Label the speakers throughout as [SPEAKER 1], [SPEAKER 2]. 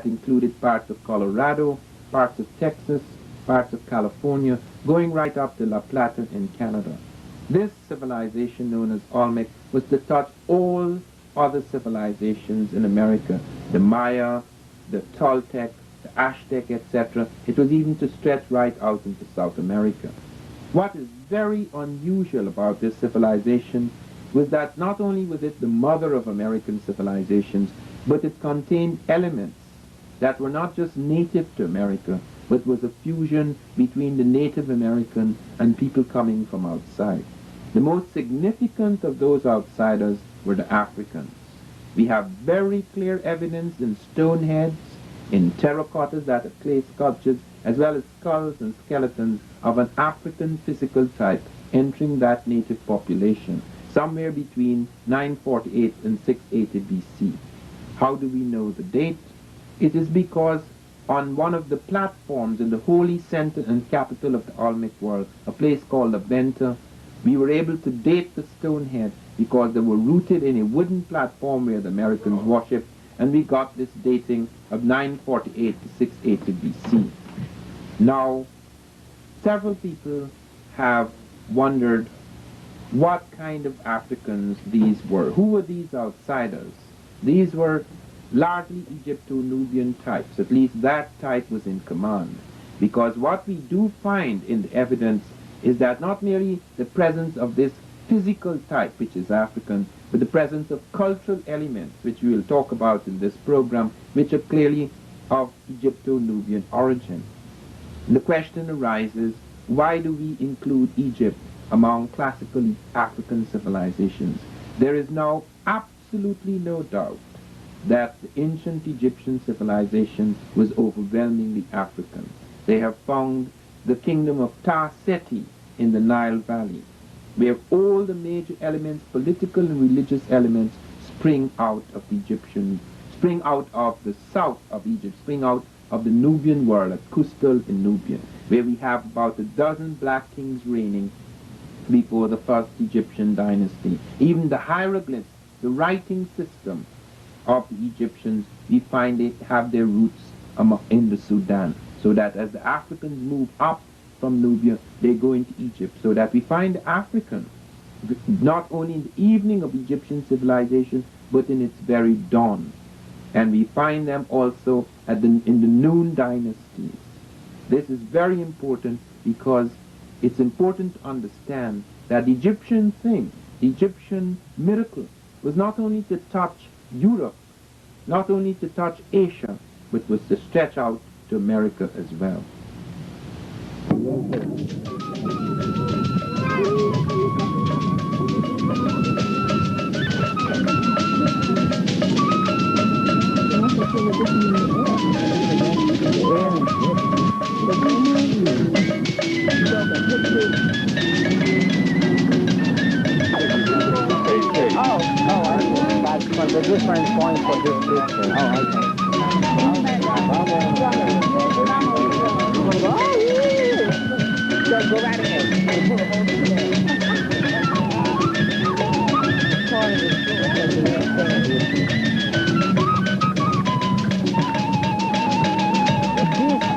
[SPEAKER 1] that included parts of Colorado, parts of Texas, parts of California, going right up to La Plata in Canada. This civilization known as Olmec was to touch all other civilizations in America, the Maya, the Toltec, the Aztec, etc. It was even to stretch right out into South America. What is very unusual about this civilization was that not only was it the mother of American civilizations, but it contained elements that were not just native to America, but was a fusion between the Native American and people coming from outside. The most significant of those outsiders were the Africans. We have very clear evidence in stone heads, in terracottas that are clay sculptures, as well as skulls and skeletons of an African physical type entering that native population, somewhere between 948 and 680 BC. How do we know the date? It is because on one of the platforms in the holy center and capital of the Olmec world, a place called La Venta, we were able to date the stone head because they were rooted in a wooden platform where the Americans worshipped, and we got this dating of 948 to 680 BC. Now, several people have wondered what kind of Africans these were. Who were these outsiders? These were largely Egypto-Nubian types. At least that type was in command. Because what we do find in the evidence is that not merely the presence of this physical type, which is African, but the presence of cultural elements, which we will talk about in this program, which are clearly of Egypto-Nubian origin. The question arises, why do we include Egypt among classical African civilizations? There is now absolutely no doubt that the ancient Egyptian civilization was overwhelmingly African. They have found the kingdom of Ta-Seti in the Nile Valley, where all the major elements, political and religious elements, spring out of the south of Egypt, spring out of the Nubian world at Kustal in Nubia, where we have about a dozen black kings reigning before the first Egyptian dynasty. Even the hieroglyphs, the writing system of the Egyptians, we find it have their roots in the Sudan, so that as the Africans move up from Nubia, they go into Egypt, so that we find the Africans not only in the evening of Egyptian civilization, but in its very dawn. And we find them also in the noon dynasties. This is very important because it's important to understand that the Egyptian thing, the Egyptian miracle, was not only to touch Europe, not only to touch Asia, but was to stretch out to America as well.
[SPEAKER 2] That's for the different point for this picture. Go right ahead.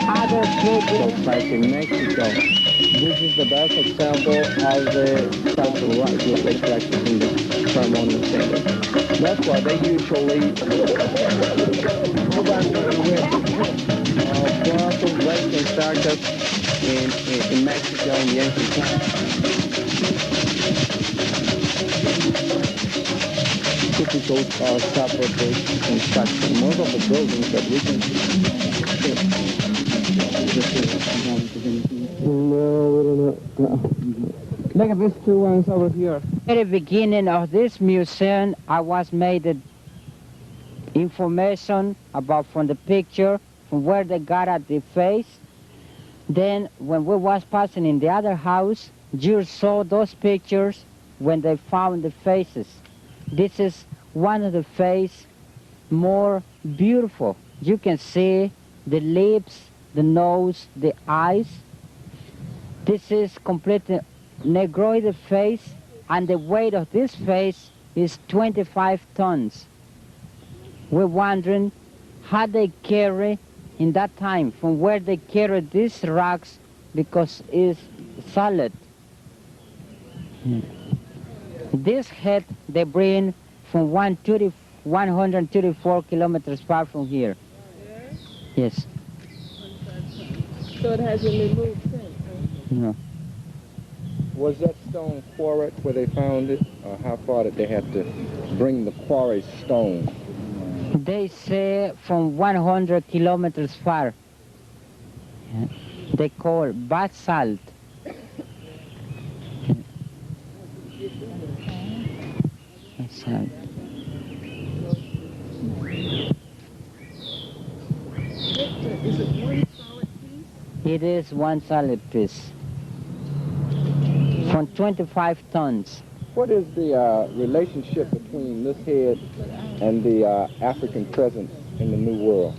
[SPEAKER 2] Other pictures, like in Mexico, this is the best example of the cultural rites that they practice in the ceremonial setting. That's why they usually brothel, rape, and circus in Mexico in the ancient times. Typical separate construction. Most of the buildings that we can see.
[SPEAKER 1] Look at these two ones over here.
[SPEAKER 2] At the beginning of this museum, I was made information about from the picture, from where they got at the face. Then when we was passing in the other house, you saw those pictures when they found the faces. This is one of the face more beautiful. You can see the lips, the nose, the eyes. This is completely negroid face, and the weight of this face is 25 tons. We're wondering how they carry in that time, from where they carry these rocks, because it's solid. This head they bring from 134 kilometers far from here. Yes.
[SPEAKER 3] So it hasn't been moved since?
[SPEAKER 2] No.
[SPEAKER 4] Was that stone quarried where they found it? Or how far did they have to bring the quarry stone?
[SPEAKER 2] They say from 100 kilometers far. They call basalt. Basalt.
[SPEAKER 3] Is it one solid piece?
[SPEAKER 2] It is one solid piece. From 25 tons.
[SPEAKER 4] What is the relationship between this head and the African presence in the New World?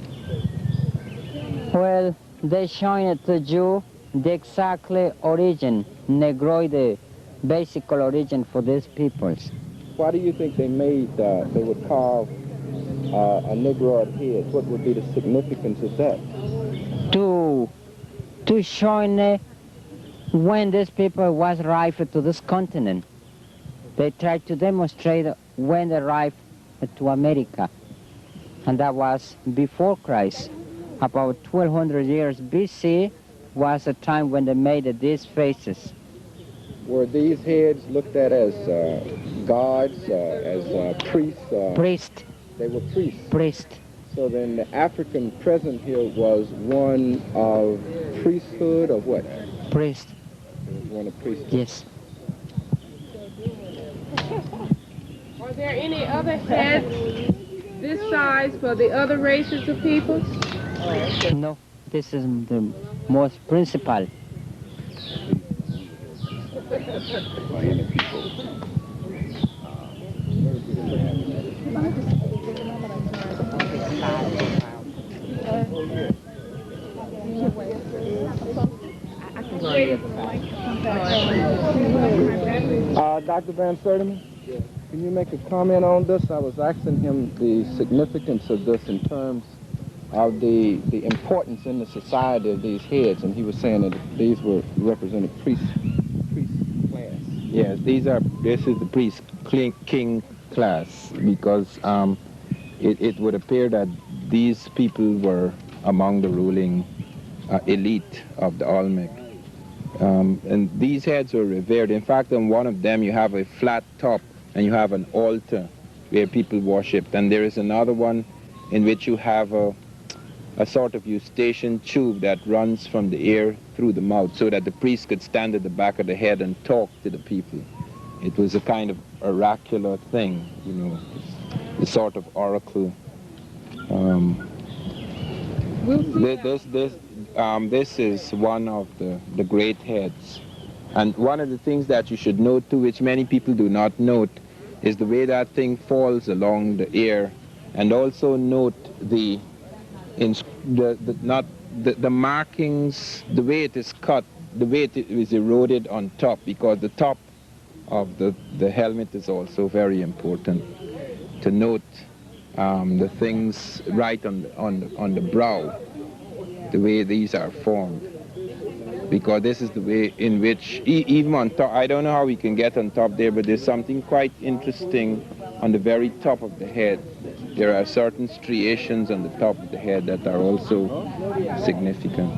[SPEAKER 2] Well, they showing it to you the exactly origin, Negroid, the basic origin for these peoples.
[SPEAKER 4] Why do you think they made, they would carve a Negroid head? What would be the significance of that?
[SPEAKER 2] To show when these people was arrived to this continent. They tried to demonstrate when they arrived to America. And that was before Christ. About 1200 years BC was the time when they made these faces.
[SPEAKER 4] Were these heads looked at as gods, as priests?
[SPEAKER 2] Priest.
[SPEAKER 4] They were priests.
[SPEAKER 2] Priest.
[SPEAKER 4] So then the African present here was one of priesthood or what?
[SPEAKER 2] Priest.
[SPEAKER 4] It was one of priesthood.
[SPEAKER 2] Yes.
[SPEAKER 3] Are there any other heads this size for the other races of people?
[SPEAKER 2] No, this is the most principal.
[SPEAKER 4] By any people. Dr. Van Sertima, can you make a comment on this? I was asking him the significance of this in terms of the importance in the society of these heads, and he was saying that these were represented priest class.
[SPEAKER 1] Yes, this is the priest king class, because it would appear that these people were among the ruling elite of the Olmec. And these heads were revered. In fact, on one of them you have a flat top and you have an altar where people worshipped. And there is another one in which you have a sort of eustachian tube that runs from the ear through the mouth, so that the priest could stand at the back of the head and talk to the people. It was a kind of oracular thing, you know, the sort of oracle. This is one of the great heads. And one of the things that you should note too, which many people do not note, is the way that thing falls along the ear, and also note the markings, the way it is cut, the way it is eroded on top, because the top of the helmet is also very important to note the things right on the brow, the way these are formed, because this is the way in which, even on top, I don't know how we can get on top there, but there's something quite interesting on the very top of the head. There are certain striations on the top of the head that are also significant.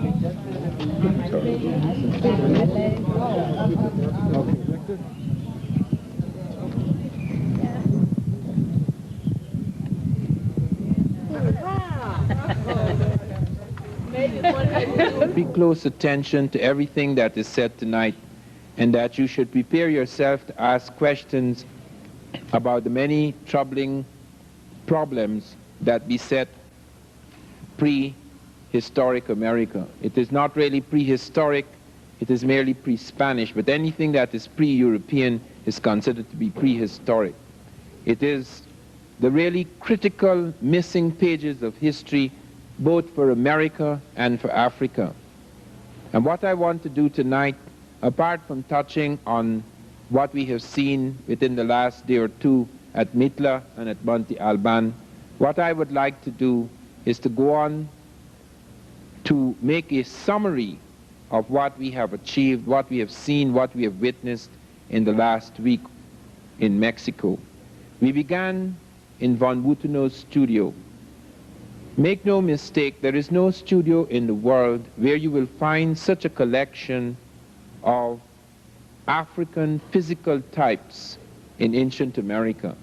[SPEAKER 1] Be close attention to everything that is said tonight, and that you should prepare yourself to ask questions about the many troubling problems that beset prehistoric America. It is not really prehistoric, it is merely pre-Spanish, but anything that is pre-European is considered to be prehistoric. It is the really critical missing pages of history, both for America and for Africa. And what I want to do tonight, apart from touching on what we have seen within the last day or two at Mitla and at Monte Alban, what I would like to do is to go on to make a summary of what we have achieved, what we have seen, what we have witnessed in the last week in Mexico. We began in von Wuthenau's studio. Make no mistake, there is no studio in the world where you will find such a collection of African physical types in ancient America.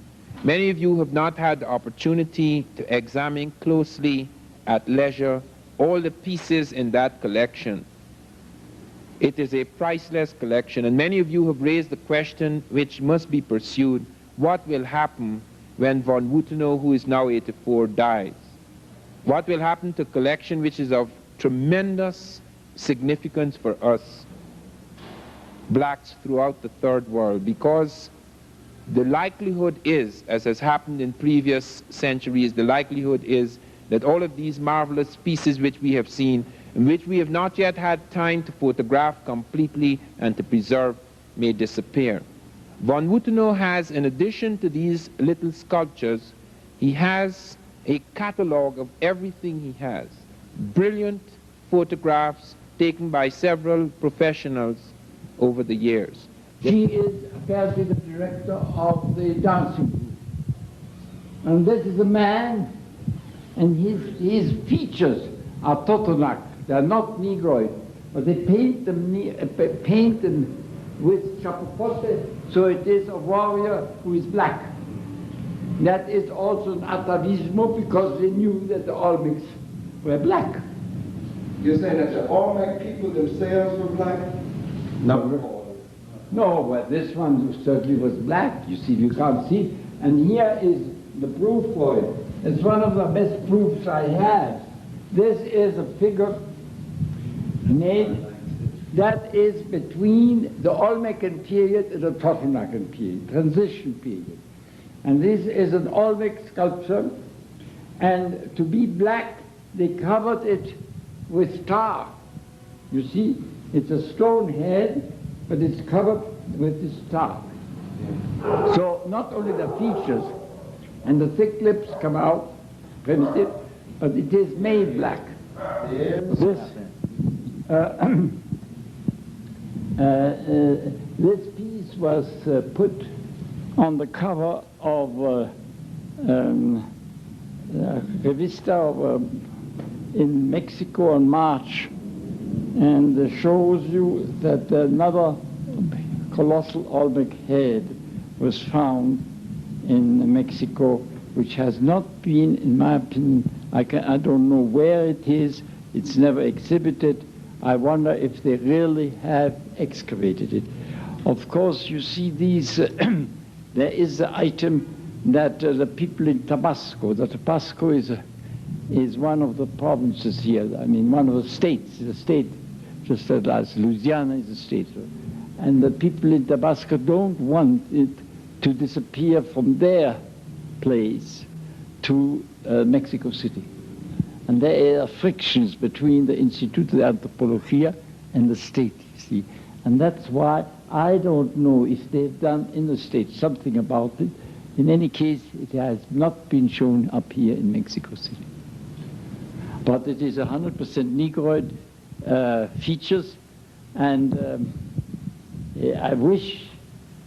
[SPEAKER 1] Many of you have not had the opportunity to examine closely at leisure all the pieces in that collection. It is a priceless collection, and many of you have raised the question which must be pursued: what will happen when von Wuthenau, who is now 84, dies? What will happen to a collection which is of tremendous significance for us blacks throughout the third world? Because the likelihood is, as has happened in previous centuries, the likelihood is that all of these marvelous pieces which we have seen, and which we have not yet had time to photograph completely and to preserve, may disappear. Von Wuthenau has, in addition to these little sculptures, he has a catalogue of everything he has. Brilliant photographs taken by several professionals over the years.
[SPEAKER 5] He is apparently the director of the dancing group. And this is a man, and his features are Totonac. They are not Negroid, but they paint them with chapopote, so it is a warrior who is black. That is also an atavismo, because they knew that the Olmecs were black.
[SPEAKER 6] You're saying that the Olmec people themselves were black?
[SPEAKER 5] No, but this one certainly was black. You see, you can't see. And here is the proof for it. It's one of the best proofs I have. This is a figure made that is between the Olmecan period and the Totonacan period, transition period. And this is an Olmec sculpture, and to be black, they covered it with tar. You see, it's a stone head, but it's covered with this tar. So not only the features and the thick lips come out primitive, but it is made black. This piece was put on the cover of Revista in Mexico in March, and shows you that another colossal Olmec head was found in Mexico, which has not been, in my opinion, I don't know where it is, it's never exhibited. I wonder if they really have excavated it. Of course, you see these, there is the item that the people in Tabasco, Tabasco is one of the provinces here, I mean one of the states, the state, just as Louisiana is a state. And the people in Tabasco don't want it to disappear from their place to Mexico City. And there are frictions between the Instituto de Antropología and the state, you see. And that's why I don't know if they've done in the state something about it. In any case, it has not been shown up here in Mexico City. But it is 100% Negroid features, and I wish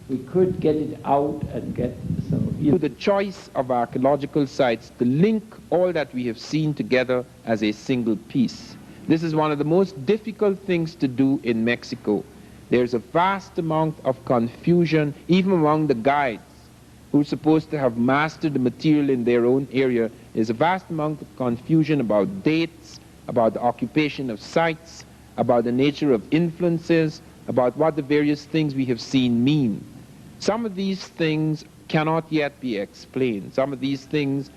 [SPEAKER 5] we could get it out and get some of you.
[SPEAKER 1] The choice of archaeological sites to link all that we have seen together as a single piece. This is one of the most difficult things to do in Mexico. There's a vast amount of confusion, even among the guides who are supposed to have mastered the material in their own area. There's a vast amount of confusion about dates, about the occupation of sites, about the nature of influences, about what the various things we have seen mean. Some of these things cannot yet be explained. Some of these things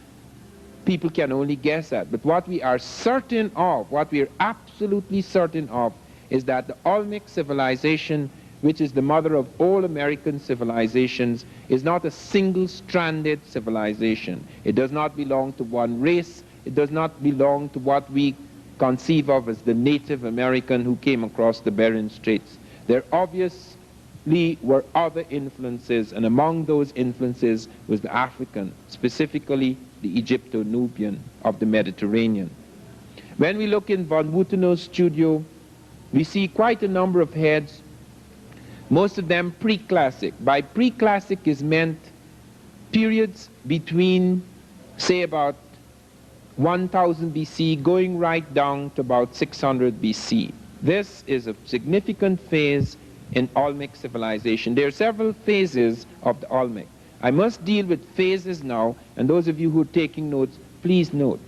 [SPEAKER 1] people can only guess at. But what we are certain of, what we are absolutely certain of, is that the Olmec civilization, which is the mother of all American civilizations, is not a single-stranded civilization. It does not belong to one race. It does not belong to what we conceive of as the Native American who came across the Bering Straits. There obviously were other influences, and among those influences was the African, specifically the Egypto-Nubian of the Mediterranean. When we look in von Wuthenau's studio, we see quite a number of heads, most of them pre-classic. By pre-classic is meant periods between, say, about 1000 BC going right down to about 600 BC. This is a significant phase in Olmec civilization. There are several phases of the Olmec. I must deal with phases now, and those of you who are taking notes, please note,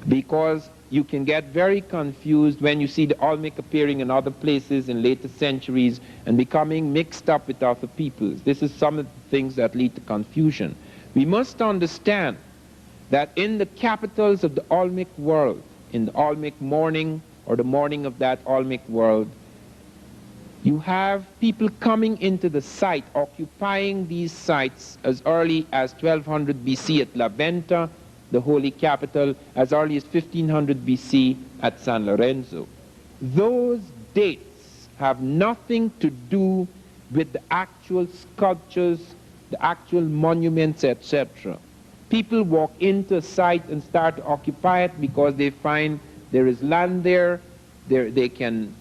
[SPEAKER 1] because you can get very confused when you see the Olmec appearing in other places in later centuries and becoming mixed up with other peoples. This is some of the things that lead to confusion. We must understand that in the capitals of the Olmec world, in the Olmec morning or the morning of that Olmec world, you have people coming into the site, occupying these sites as early as 1200 BC at La Venta, the holy capital, as early as 1500 BC at San Lorenzo. Those dates have nothing to do with the actual sculptures, the actual monuments, etc. People walk into a site and start to occupy it because they find there is land there, they can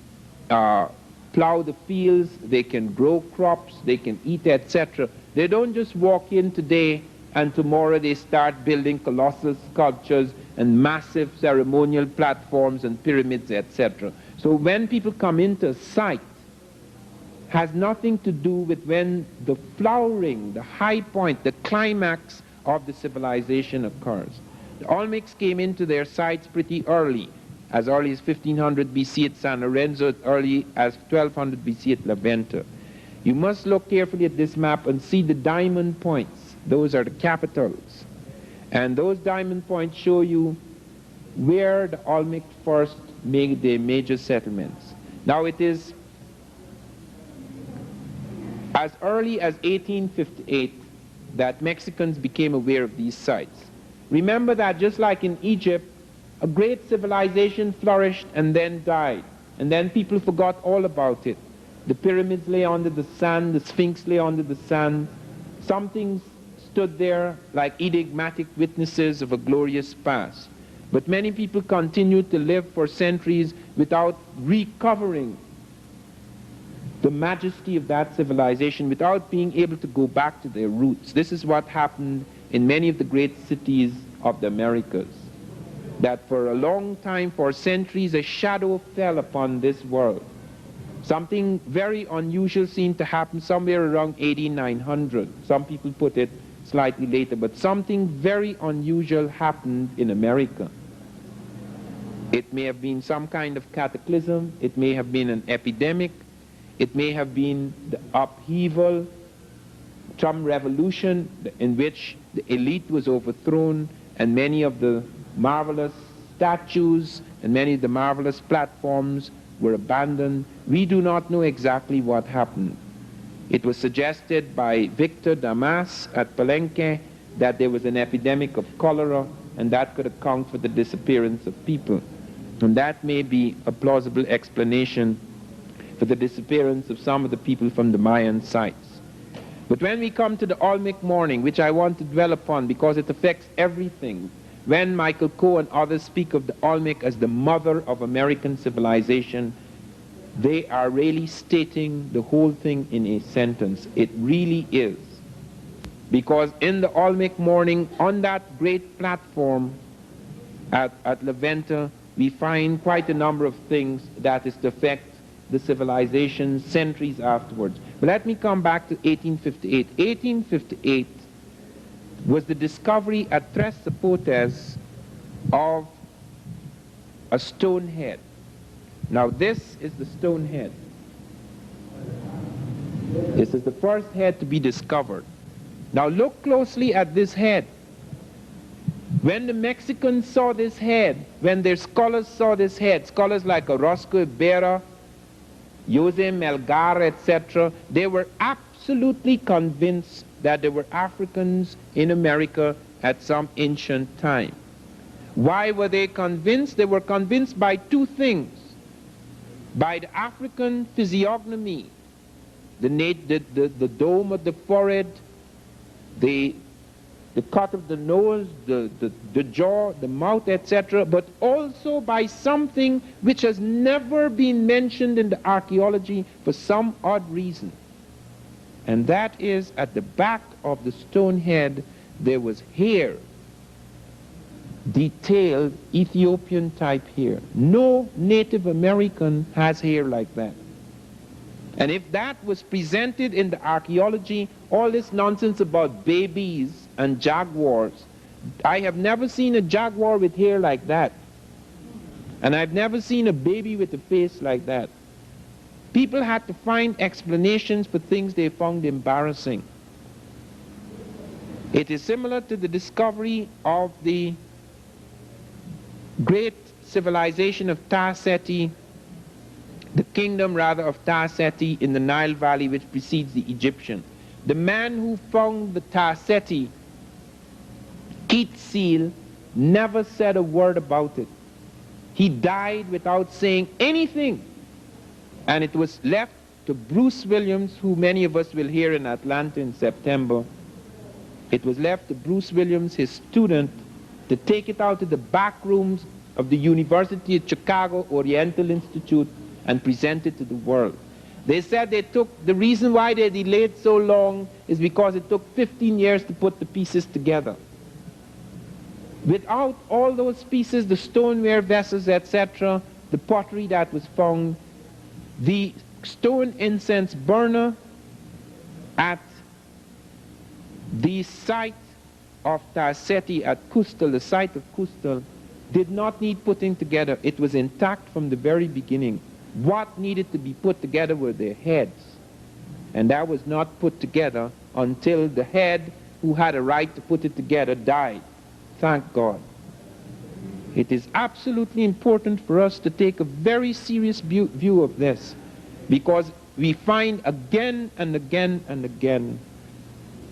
[SPEAKER 1] plow the fields, they can grow crops, they can eat, etc. They don't just walk in today and tomorrow they start building colossal sculptures and massive ceremonial platforms and pyramids, etc. So when people come into a site, has nothing to do with when the flowering, the high point, the climax of the civilization occurs. The Olmecs came into their sites pretty early as 1500 BC at San Lorenzo, as early as 1200 BC at La Venta. You must look carefully at this map and see the diamond points. Those are the capitals. And those diamond points show you where the Olmec first made their major settlements. Now it is as early as 1858 that Mexicans became aware of these sites. Remember that just like in Egypt, a great civilization flourished and then died, and then people forgot all about it. The pyramids lay under the sand, the Sphinx lay under the sand. Something stood there like enigmatic witnesses of a glorious past. But many people continued to live for centuries without recovering the majesty of that civilization, without being able to go back to their roots. This is what happened in many of the great cities of the Americas. That for a long time, for centuries, a shadow fell upon this world. Something very unusual seemed to happen somewhere around 8900. Some people put it slightly later, but something very unusual happened in America. It may have been some kind of cataclysm, it may have been an epidemic, it may have been the upheaval, some revolution in which the elite was overthrown and many of the marvelous statues and many of the marvelous platforms were abandoned. We do not know exactly what happened. It was suggested by Victor Damas at Palenque that there was an epidemic of cholera and that could account for the disappearance of people. And that may be a plausible explanation for the disappearance of some of the people from the Mayan sites. But when we come to the Olmec morning, which I want to dwell upon because it affects everything, when Michael Coe and others speak of the Olmec as the mother of American civilization, they are really stating the whole thing in a sentence. It really is. Because in the Olmec morning, on that great platform at La Venta, we find quite a number of things that is to affect the civilization centuries afterwards. But let me come back to 1858. 1858 was the discovery at Tres Zapotes of a stone head. Now this is the stone head. This is the first head to be discovered. Now look closely at this head. When the Mexicans saw this head, when their scholars saw this head, scholars like Orozco Ibarra, Jose Melgar, etc., they were absolutely convinced that there were Africans in America at some ancient time. Why were they convinced? They were convinced by two things. By the African physiognomy, the dome of the forehead, the the cut of the nose, the jaw, the mouth, etc., but also by something which has never been mentioned in the archaeology for some odd reason. And that is, at the back of the stone head, there was hair, detailed Ethiopian type hair. No Native American has hair like that. And if that was presented in the archaeology, all this nonsense about babies and jaguars, I have never seen a jaguar with hair like that. And I've never seen a baby with a face like that. People had to find explanations for things they found embarrassing. It is similar to the discovery of the great civilization of Ta-Seti, the kingdom rather of Ta-Seti in the Nile Valley, which precedes the Egyptian. The man who found the Ta-Seti Keat seal never said a word about it. He died without saying anything. And it was left to Bruce Williams, who many of us will hear in Atlanta in September. It was left to Bruce Williams, his student, to take it out to the back rooms of the University of Chicago Oriental Institute and present it to the world. They said the reason why they delayed so long is because it took 15 years to put the pieces together. Without all those pieces, the stoneware vessels, etc., the pottery that was found, the stone incense burner at the site of Ta-Seti at Kustal, the site of Kustal, did not need putting together. It was intact from the very beginning. What needed to be put together were their heads. And that was not put together until the head who had a right to put it together died. Thank God. It is absolutely important for us to take a very serious view of this, because we find again and again and again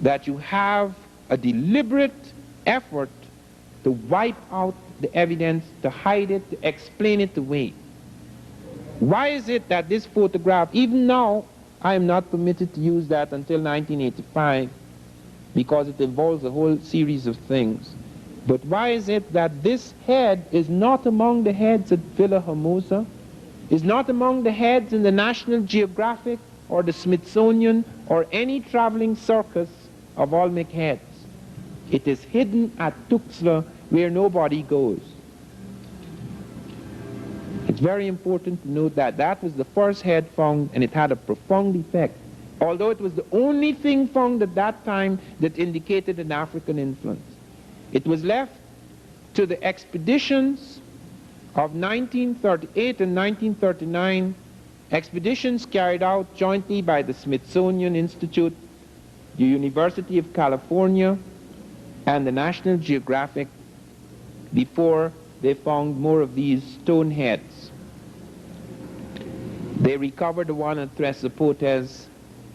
[SPEAKER 1] that you have a deliberate effort to wipe out the evidence, to hide it, to explain it away. Why is it that this photograph, even now, I am not permitted to use that until 1985, because it involves a whole series of things. But why is it that this head is not among the heads at Villa Hermosa, is not among the heads in the National Geographic or the Smithsonian or any traveling circus of Olmec heads? It is hidden at Tuxtla, where nobody goes. It's very important to note that that was the first head found, and it had a profound effect, although it was the only thing found at that time that indicated an African influence. It was left to the expeditions of 1938 and 1939, expeditions carried out jointly by the Smithsonian Institute, the University of California, and the National Geographic, before they found more of these stone heads. They recovered the one at Tres Zapotes,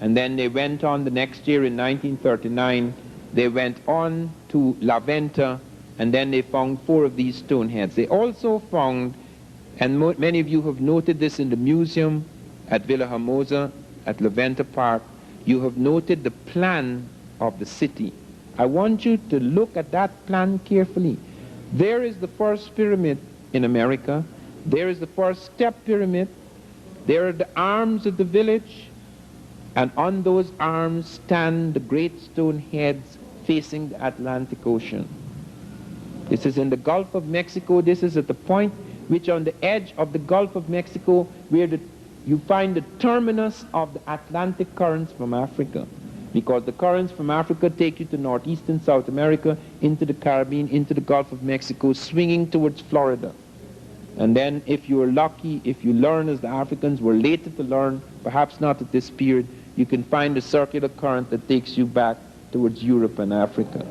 [SPEAKER 1] and then they went on the next year in 1939. They went on to La Venta, and then they found 4 of these stone heads. They also found, and many of you have noted this in the museum at Villa Hermosa, at La Venta Park, you have noted the plan of the city. I want you to look at that plan carefully. There is the first pyramid in America. There is the first step pyramid. There are the arms of the village, and on those arms stand the great stone heads facing the Atlantic Ocean. This is in the Gulf of Mexico. This is at the point which on the edge of the Gulf of Mexico where you find the terminus of the Atlantic currents from Africa, because the currents from Africa take you to northeastern South America, into the Caribbean, into the Gulf of Mexico, swinging towards Florida. And then if you are lucky, if you learn as the Africans were later to learn, perhaps not at this period, you can find a circular current that takes you back towards Europe and Africa.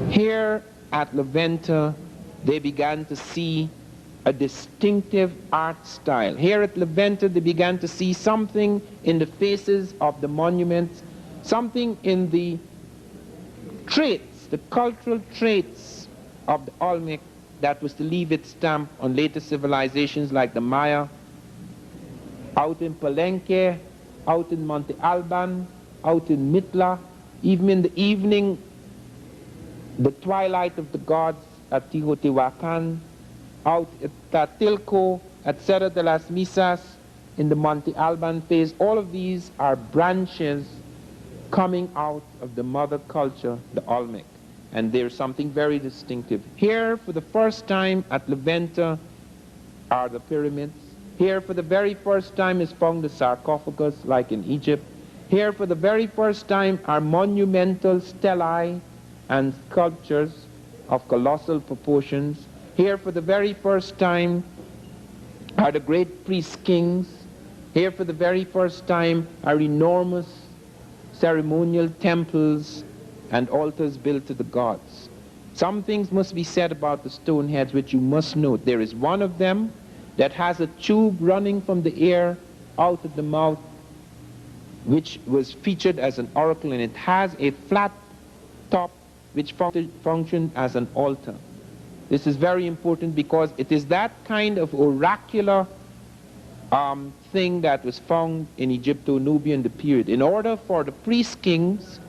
[SPEAKER 1] Here at La Venta, they began to see a distinctive art style. Here at La Venta, they began to see something in the faces of the monuments, something in the traits, the cultural traits of the Olmec that was to leave its stamp on later civilizations like the Maya, out in Palenque, out in Monte Alban, out in Mitla, Even in the evening, the twilight of the gods at Teotihuacan, out at Tatilco, at Cerro de las Misas, in the Monte Alban phase, all of these are branches coming out of the mother culture, the Olmec. And there's something very distinctive. Here, for the first time at Levanta, are the pyramids. Here, for the very first time, is found the sarcophagus, like in Egypt. Here, for the very first time, are monumental stelae and sculptures of colossal proportions. Here, for the very first time, are the great priest-kings. Here, for the very first time, are enormous ceremonial temples and altars built to the gods. Some things must be said about the stone heads which you must note. There is one of them that has a tube running from the ear out of the mouth, which was featured as an oracle, and it has a flat top which functioned as an altar. This is very important because it is that kind of oracular thing that was found in Egypto-Nubian the period. In order for the priest-kings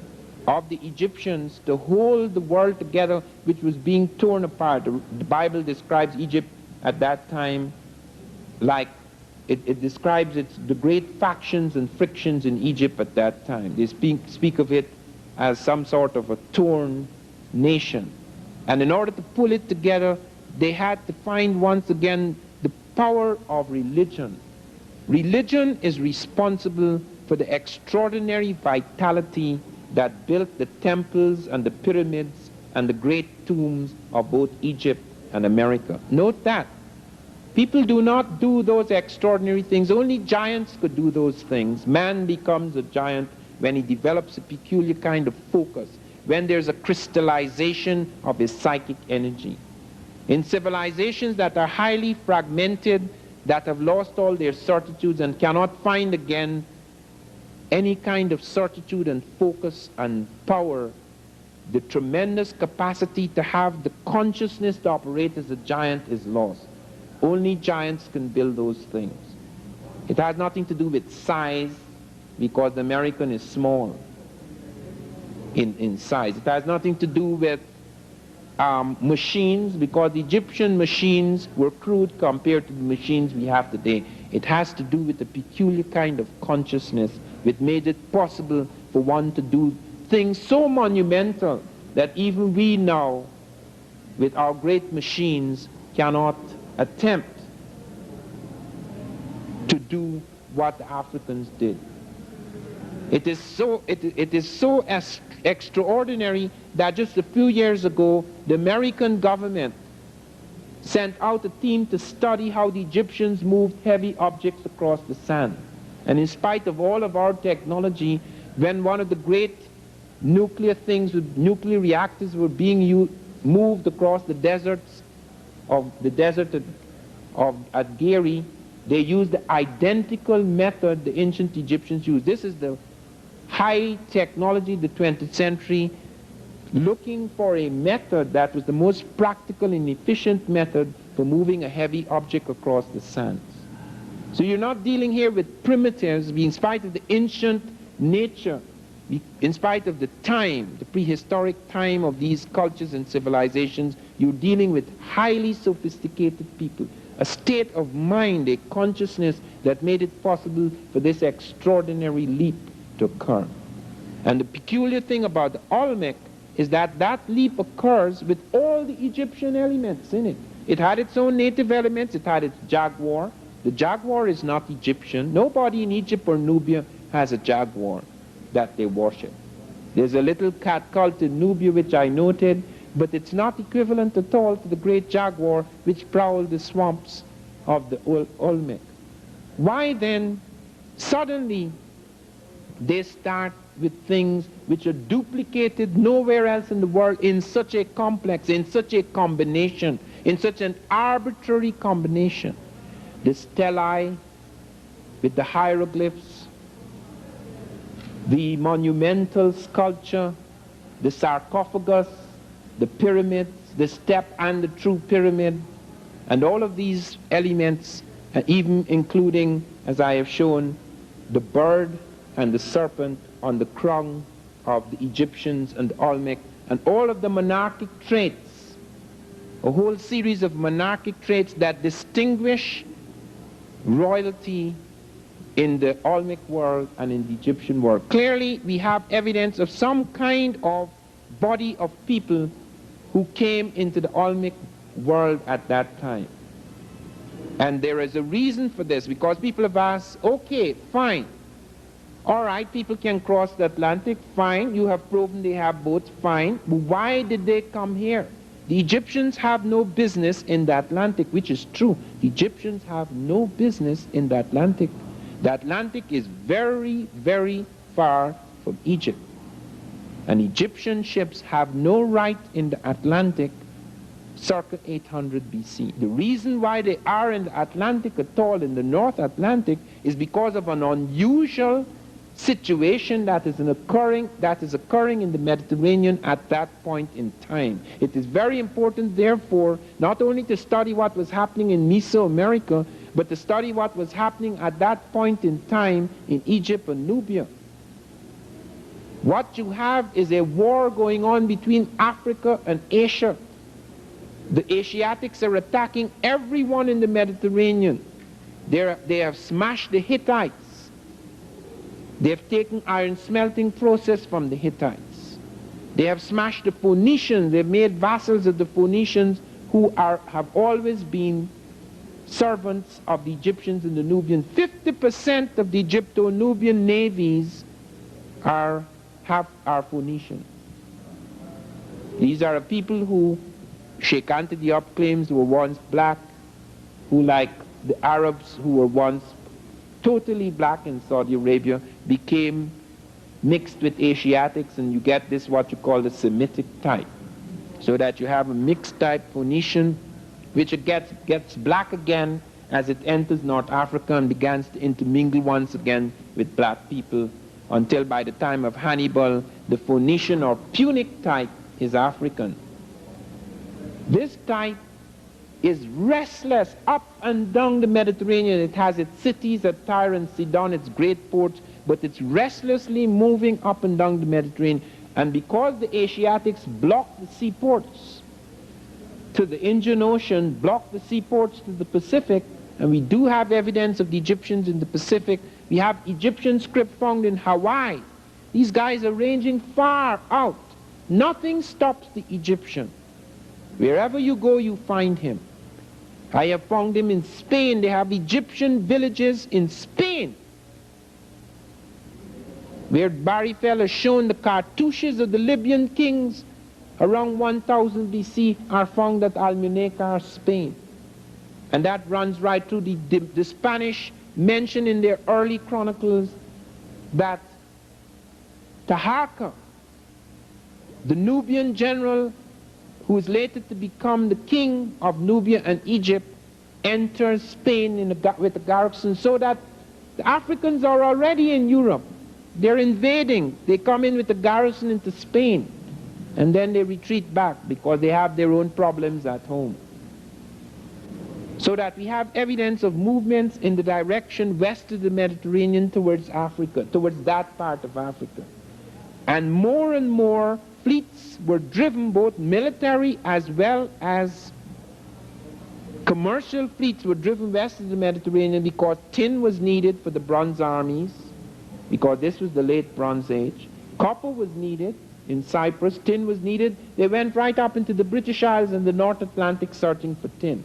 [SPEAKER 1] of the Egyptians to hold the world together, which was being torn apart. The Bible describes Egypt at that time like it describes the great factions and frictions in Egypt at that time. They speak of it as some sort of a torn nation. And in order to pull it together, they had to find once again the power of religion. Religion is responsible for the extraordinary vitality that built the temples and the pyramids and the great tombs of both Egypt and America. Note that. People do not do those extraordinary things. Only giants could do those things. Man becomes a giant when he develops a peculiar kind of focus, when there's a crystallization of his psychic energy. In civilizations that are highly fragmented, that have lost all their certitudes and cannot find again any kind of certitude and focus and power, the tremendous capacity to have the consciousness to operate as a giant is lost. Only giants can build those things. It has nothing to do with size, because the American is small in size. It has nothing to do with machines, because the Egyptian machines were crude compared to the machines we have today. It has to do with a peculiar kind of consciousness which made it possible for one to do things so monumental that even we now, with our great machines, cannot attempt to do what the Africans did. It is so extraordinary that just a few years ago, the American government sent out a team to study how the Egyptians moved heavy objects across the sand. And in spite of all of our technology, when one of the great nuclear things with nuclear reactors were being moved across the deserts of the desert at Gary, they used the identical method the ancient Egyptians used. This is the high technology, the 20th century, looking for a method that was the most practical and efficient method for moving a heavy object across the sands. So you're not dealing here with primitives, in spite of the ancient nature, in spite of the time, the prehistoric time of these cultures and civilizations. You're dealing with highly sophisticated people, a state of mind, a consciousness that made it possible for this extraordinary leap to occur. And the peculiar thing about the Olmec is that that leap occurs with all the Egyptian elements in it. It had its own native elements. It had its jaguar. The jaguar is not Egyptian. Nobody in Egypt or Nubia has a jaguar that they worship. There's a little cat cult in Nubia which I noted, but it's not equivalent at all to the great jaguar which prowled the swamps of the Olmec. Why then suddenly they start with things which are duplicated nowhere else in the world in such a complex, in such a combination, in such an arbitrary combination? The stelae with the hieroglyphs, the monumental sculpture, the sarcophagus, the pyramids, the step and the true pyramid, and all of these elements, even including, as I have shown, the bird and the serpent on the crown of the Egyptians and the Olmec, and all of the monarchic traits, a whole series of monarchic traits that distinguish royalty in the Olmec world and in the Egyptian world. Clearly, we have evidence of some kind of body of people who came into the Olmec world at that time. And there is a reason for this, because people have asked, okay, fine. All right, people can cross the Atlantic, fine. You have proven they have boats, fine. But why did they come here? The Egyptians have no business in the Atlantic, which is true. The Egyptians have no business in the Atlantic. The Atlantic is very, very far from Egypt. And Egyptian ships have no right in the Atlantic circa 800 BC. The reason why they are in the Atlantic at all, in the North Atlantic, is because of an unusual situation that is occurring in the Mediterranean at that point in time. It is very important, therefore, not only to study what was happening in Mesoamerica, but to study what was happening at that point in time in Egypt and Nubia. What you have is a war going on between Africa and Asia. The Asiatics are attacking everyone in the Mediterranean. They have smashed the Hittites. They have taken iron smelting process from the Hittites. They have smashed the Phoenicians. They've made vassals of the Phoenicians, who have always been servants of the Egyptians and the Nubians. 50% of the Egypto-Nubian navies are Phoenician. These are people who Sheikh Anta Diop claims were once black, who, like the Arabs who were once totally black in Saudi Arabia, became mixed with Asiatics, and you get this, what you call the Semitic type. So that you have a mixed type Phoenician, which it gets black again as it enters North Africa and begins to intermingle once again with black people, until by the time of Hannibal, the Phoenician or Punic type is African. This type is restless up and down the Mediterranean. It has its cities at Tyre and Sidon, its great ports, but it's restlessly moving up and down the Mediterranean. And because the Asiatics block the seaports to the Indian Ocean, block the seaports to the Pacific, and we do have evidence of the Egyptians in the Pacific. We have Egyptian script found in Hawaii. These guys are ranging far out. Nothing stops the Egyptian. Wherever you go, you find him. I have found him in Spain. They have Egyptian villages in Spain, where Barifel has shown the cartouches of the Libyan kings around 1000 BC are found at Almunecar, Spain. And that runs right through the Spanish mention in their early chronicles that Taharqa, the Nubian general who is later to become the king of Nubia and Egypt, enters Spain with a garrison, so that the Africans are already in Europe. They're invading. They come in with a garrison into Spain, and then they retreat back because they have their own problems at home. So that we have evidence of movements in the direction west of the Mediterranean towards Africa, towards that part of Africa. And more fleets were driven, both military as well as commercial fleets were driven west of the Mediterranean, because tin was needed for the bronze armies, because this was the late Bronze Age. Copper was needed in Cyprus, tin was needed. They went right up into the British Isles and the North Atlantic searching for tin.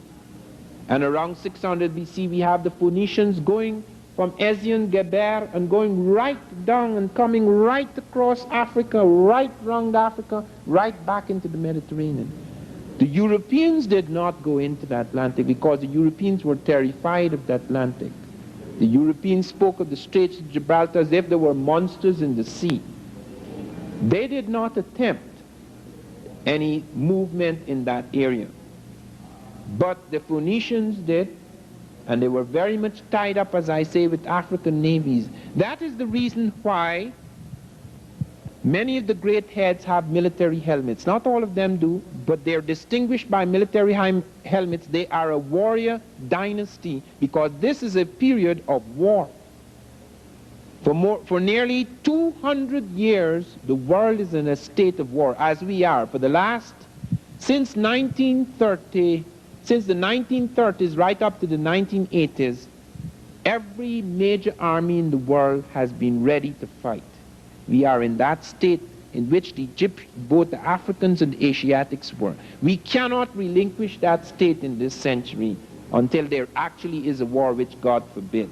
[SPEAKER 1] And around 600 BC we have the Phoenicians going from Ezion Geber and going right down and coming right across Africa, right round Africa, right back into the Mediterranean. The Europeans did not go into the Atlantic because the Europeans were terrified of the Atlantic. The Europeans spoke of the Straits of Gibraltar as if there were monsters in the sea. They did not attempt any movement in that area. But the Phoenicians did, and they were very much tied up, as I say, with African navies. That is the reason why many of the great heads have military helmets. Not all of them do, but they're distinguished by military helmets. They are a warrior dynasty because this is a period of war. For nearly 200 years, the world is in a state of war, as we are. Since the 1930s right up to the 1980s, every major army in the world has been ready to fight. We are in that state in which both the Africans and the Asiatics were. We cannot relinquish that state in this century until there actually is a war, which God forbid.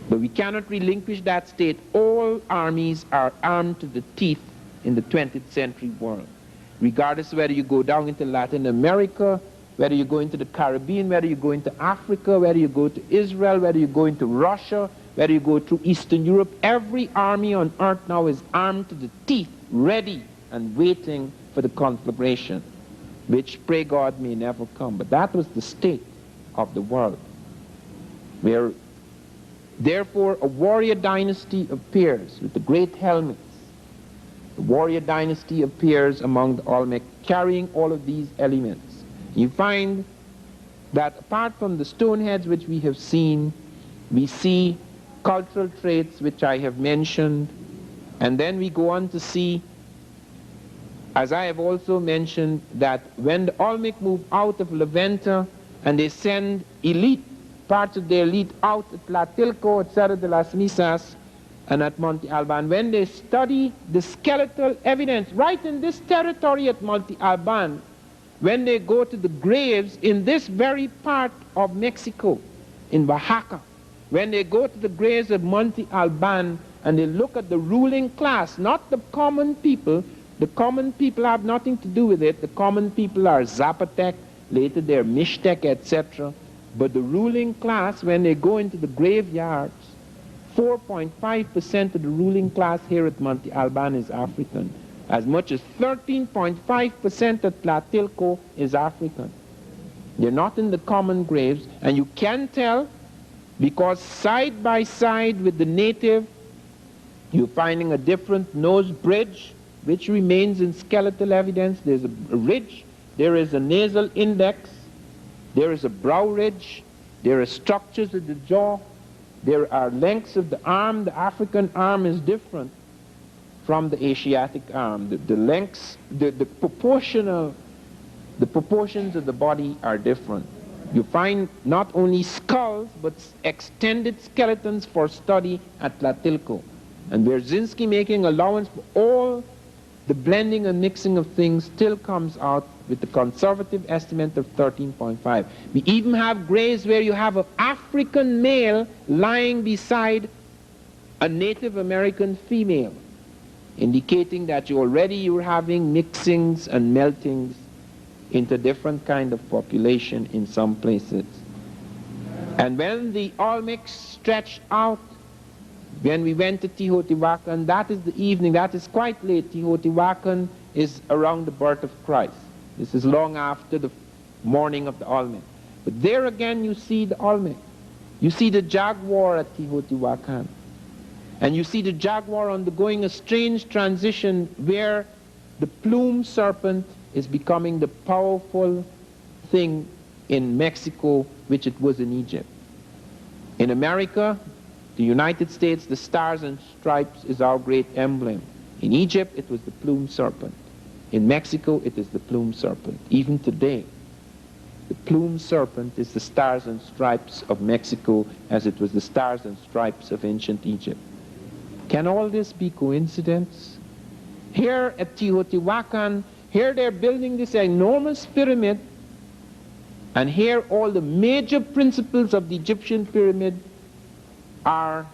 [SPEAKER 1] But we cannot relinquish that state. All armies are armed to the teeth in the 20th century world. Regardless of whether you go down into Latin America, whether you go into the Caribbean, whether you go into Africa, whether you go to Israel, whether you go into Russia, whether you go through Eastern Europe, every army on earth now is armed to the teeth, ready and waiting for the conflagration, which, pray God, may never come. But that was the state of the world, where therefore a warrior dynasty appears with the great helmets. The warrior dynasty appears among the Olmec, carrying all of these elements. You find that apart from the stone heads which we have seen, we see cultural traits which I have mentioned, and then we go on to see, as I have also mentioned, that when the Olmec move out of Levanta and they send parts of their elite out at Tlatilco, at Cerro de las Misas, and at Monte Alban, when they study the skeletal evidence right in this territory at Monte Alban, when they go to the graves in this very part of Mexico, in Oaxaca, when they go to the graves of Monte Alban and they look at the ruling class, not the common people. The common people have nothing to do with it. The common people are Zapotec, later they're Mixtec, etc. But the ruling class, when they go into the graveyards, 4.5% of the ruling class here at Monte Alban is African. As much as 13.5% at Tlatilco is African. They're not in the common graves, and you can tell because side by side with the native, you're finding a different nose bridge, which remains in skeletal evidence. There's a ridge, there is a nasal index, there is a brow ridge, there are structures of the jaw, there are lengths of the arm. The African arm is different from the Asiatic arm. The proportions of the body are different. You find not only skulls, but extended skeletons for study at Tlatilco. And Wierzyński, making allowance for all the blending and mixing of things, still comes out with the conservative estimate of 13.5. We even have graves where you have an African male lying beside a Native American female, indicating that you're having mixings and meltings into different kind of population in some places. And when the Olmecs stretched out, when we went to Teotihuacan, that is the evening, that is quite late. Teotihuacan is around the birth of Christ. This is long after the morning of the Olmec. But there again you see the Olmec. You see the jaguar at Teotihuacan. And you see the jaguar undergoing a strange transition where the plume serpent is becoming the powerful thing in Mexico, which it was in Egypt. In America, the United States, the stars and stripes is our great emblem. In Egypt, it was the plume serpent. In Mexico, it is the plume serpent. Even today, the plume serpent is the stars and stripes of Mexico as it was the stars and stripes of ancient Egypt. Can all this be coincidence? Here at Teotihuacan, here they're building this enormous pyramid, and here all the major principles of the Egyptian pyramid are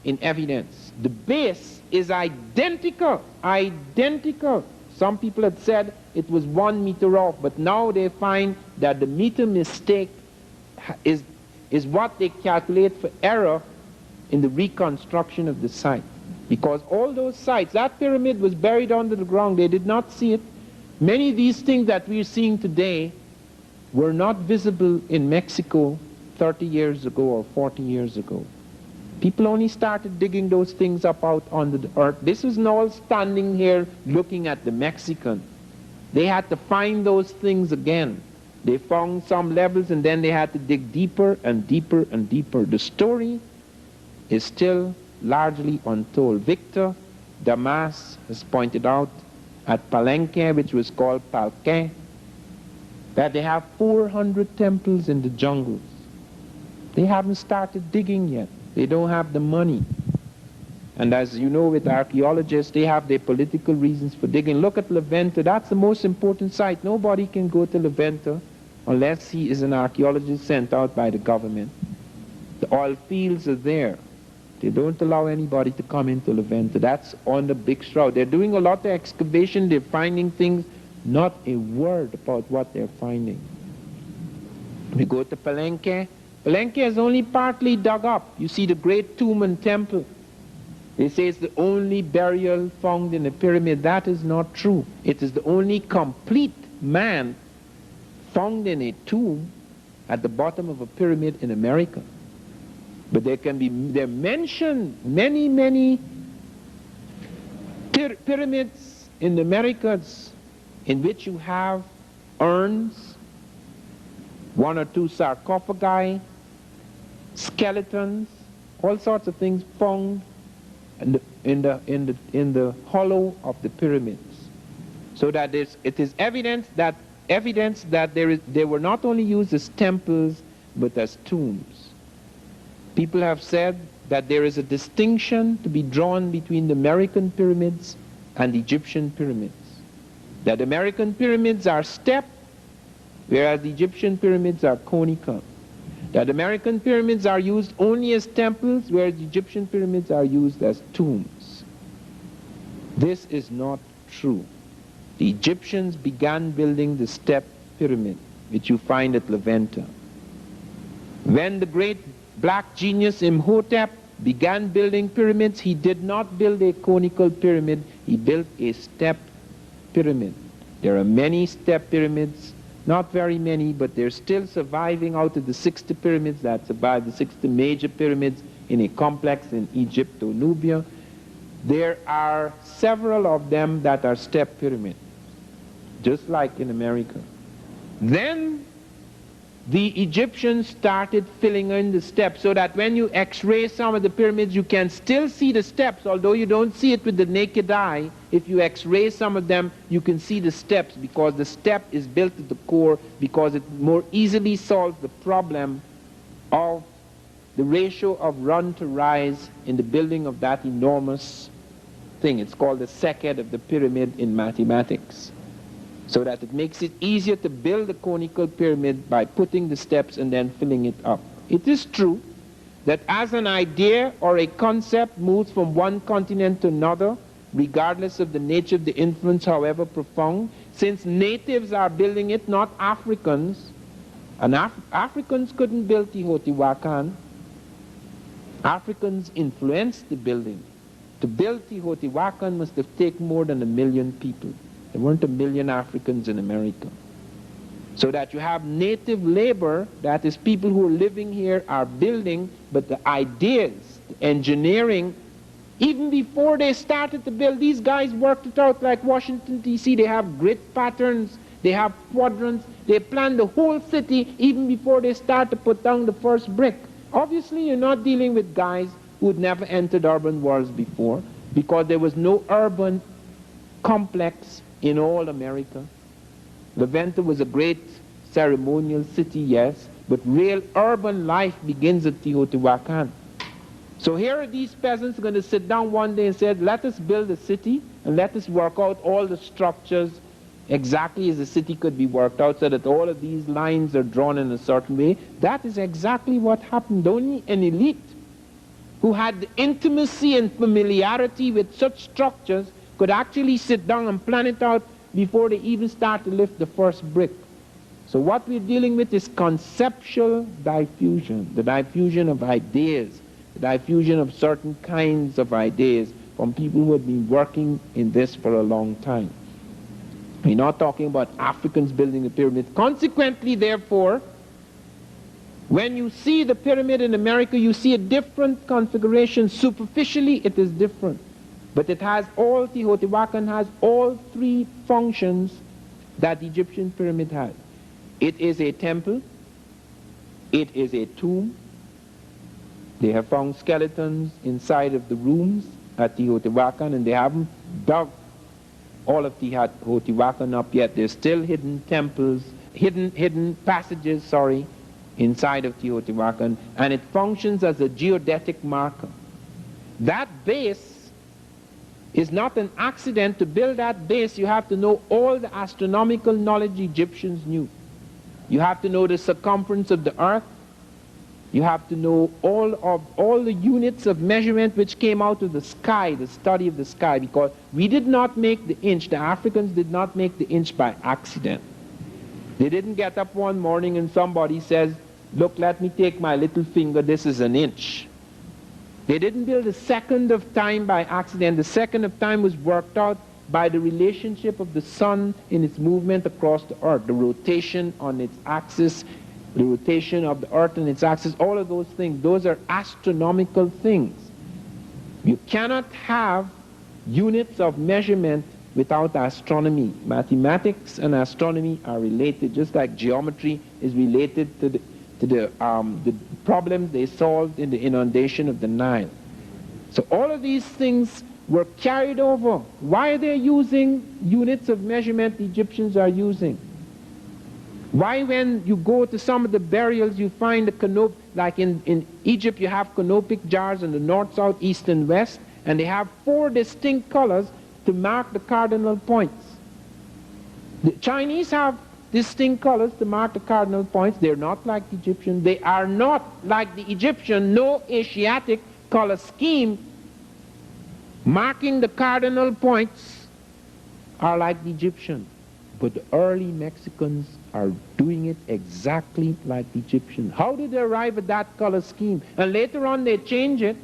[SPEAKER 1] in evidence. The base is identical. Some people had said it was 1 meter off, but now they find that the meter mistake is what they calculate for error in the reconstruction of the site. Because all those sites, that pyramid was buried under the ground. They did not see it. Many of these things that we're seeing today were not visible in Mexico 30 years ago or 40 years ago. People only started digging those things up out under the earth. This was not all standing here looking at the Mexican. They had to find those things again. They found some levels and then they had to dig deeper and deeper and deeper. The story is still largely untold. Victor Damas has pointed out at Palenque, which was called Palquin, that they have 400 temples in the jungles. They haven't started digging yet. They don't have the money. And as you know, with archaeologists, they have their political reasons for digging. Look at Levanta. That's the most important site. Nobody can go to Levanta unless he is an archaeologist sent out by the government. The oil fields are there. They don't allow anybody to come into Levanta. That's on the big shroud. They're doing a lot of excavation. They're finding things. Not a word about what they're finding. We go to Palenque. Palenque is only partly dug up. You see the great tomb and temple. They say it's the only burial found in a pyramid. That is not true. It is the only complete man found in a tomb at the bottom of a pyramid in America. But there mentioned many pyramids in the Americas in which you have urns, one or two sarcophagi, skeletons, all sorts of things found in the hollow of the pyramids, so that it is evidence that they were not only used as temples but as tombs. People have said that there is a distinction to be drawn between the American pyramids and the Egyptian pyramids. That American pyramids are stepped, whereas the Egyptian pyramids are conical. That American pyramids are used only as temples, whereas the Egyptian pyramids are used as tombs. This is not true. The Egyptians began building the step pyramid, which you find at Levanta. When the great black genius Imhotep began building pyramids, he did not build a conical pyramid, he built a step pyramid. There are many step pyramids, not very many, but they're still surviving out of the 60 pyramids that survived, the 60 major pyramids in a complex in Egypt or Nubia. There are several of them that are step pyramids, just like in America. Then the Egyptians started filling in the steps, so that when you x-ray some of the pyramids, you can still see the steps, although you don't see it with the naked eye. If you x-ray some of them, you can see the steps, because the step is built at the core, because it more easily solves the problem of the ratio of run to rise in the building of that enormous thing. It's called the second of the pyramid in mathematics. So that it makes it easier to build a conical pyramid by putting the steps and then filling it up. It is true that as an idea or a concept moves from one continent to another, regardless of the nature of the influence, however profound, since natives are building it, not Africans, and Africans couldn't build Teotihuacan. Africans influenced the building. To build Teotihuacan must have taken more than 1 million people. There weren't 1 million Africans in America. So that you have native labor, that is people who are living here are building, but the ideas, the engineering, even before they started to build, these guys worked it out like Washington, D.C. They have grid patterns, they have quadrants, they plan the whole city even before they start to put down the first brick. Obviously, you're not dealing with guys who had never entered urban worlds before, because there was no urban complex in all America. Levanta was a great ceremonial city, yes, but real urban life begins at Teotihuacan. So here are these peasants going to sit down one day and say, let us build a city and let us work out all the structures exactly as the city could be worked out, so that all of these lines are drawn in a certain way. That is exactly what happened. Only an elite who had the intimacy and familiarity with such structures could actually sit down and plan it out before they even start to lift the first brick. So what we're dealing with is conceptual diffusion, the diffusion of ideas, the diffusion of certain kinds of ideas from people who have been working in this for a long time. We're not talking about Africans building the pyramid. Consequently, therefore, when you see the pyramid in America, you see a different configuration. Superficially, it is different. But it has all, Teotihuacan has all 3 functions that the Egyptian pyramid had. It is a temple, it is a tomb, They have found skeletons inside of the rooms at Teotihuacan, and they haven't dug all of Teotihuacan up yet. There's still hidden temples, hidden passages, inside of Teotihuacan, and it functions as a geodetic marker. That base is not an accident. To build that base, you have to know all the astronomical knowledge Egyptians knew. You have to know the circumference of the earth. You have to know all the units of measurement which came out of the sky, the study of the sky, because we did not make the inch. The Africans did not make the inch by accident. They didn't get up one morning and somebody says, look, let me take my little finger, this is an inch. They didn't build a second of time by accident. The second of time was worked out by the relationship of the sun in its movement across the earth, the rotation on its axis, the rotation of the earth on its axis, all of those things, those are astronomical things. You cannot have units of measurement without astronomy. Mathematics and astronomy are related, just like geometry is related to the problems they solved in the inundation of the Nile. So all of these things were carried over. Why are they using units of measurement the Egyptians are using? Why, when you go to some of the burials, you find the canopy, like in Egypt, you have canopic jars in the north, south, east, and west, and they have 4 distinct colors to mark the cardinal points. The Chinese have distinct colors to mark the cardinal points. They're not like the Egyptian. They are not like the Egyptian. No Asiatic color scheme marking the cardinal points are like the Egyptian. But the early Mexicans are doing it exactly like the Egyptian. How did they arrive at that color scheme? And later on they change it.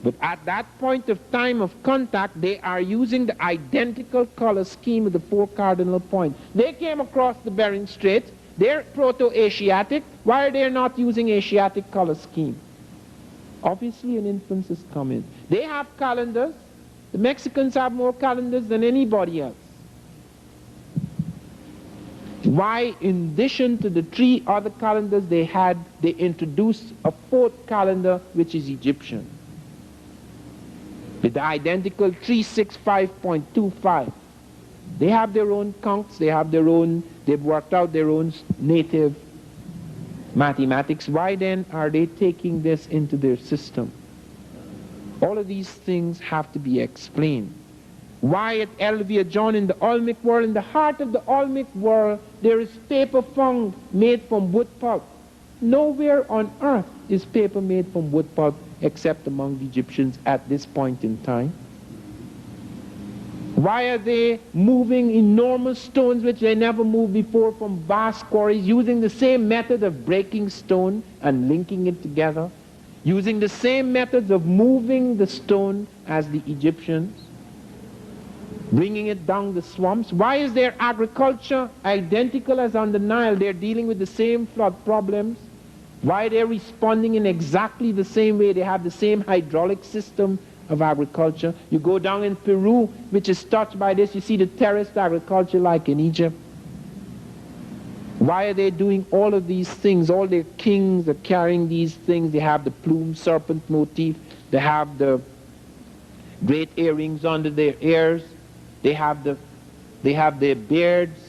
[SPEAKER 1] But at that point of time of contact, they are using the identical color scheme of the 4 cardinal points. They came across the Bering Strait. They're Proto-Asiatic. Why are they not using Asiatic color scheme? Obviously an inference has come in. They have calendars. The Mexicans have more calendars than anybody else. Why, in addition to the 3 other calendars they had, they introduced a 4th calendar, which is Egyptian, with the identical 365.25. They have their own counts, they've worked out their own native mathematics. Why then are they taking this into their system? All of these things have to be explained. Why at El Villajón in the Olmec world, in the heart of the Olmec world, there is paper found made from wood pulp. Nowhere on earth is paper made from wood pulp except among the Egyptians at this point in time. Why are they moving enormous stones which they never moved before from vast quarries, using the same method of breaking stone and linking it together, using the same methods of moving the stone as the Egyptians, bringing it down the swamps? Why is their agriculture identical as on the Nile? They're dealing with the same flood problems. Why they're responding in exactly the same way? They have the same hydraulic system of agriculture. You go down in Peru, which is touched by this, you see the terraced agriculture like in Egypt. Why are they doing all of these things? All their kings are carrying these things. They have the plume serpent motif. They have the great earrings under their ears. They have their beards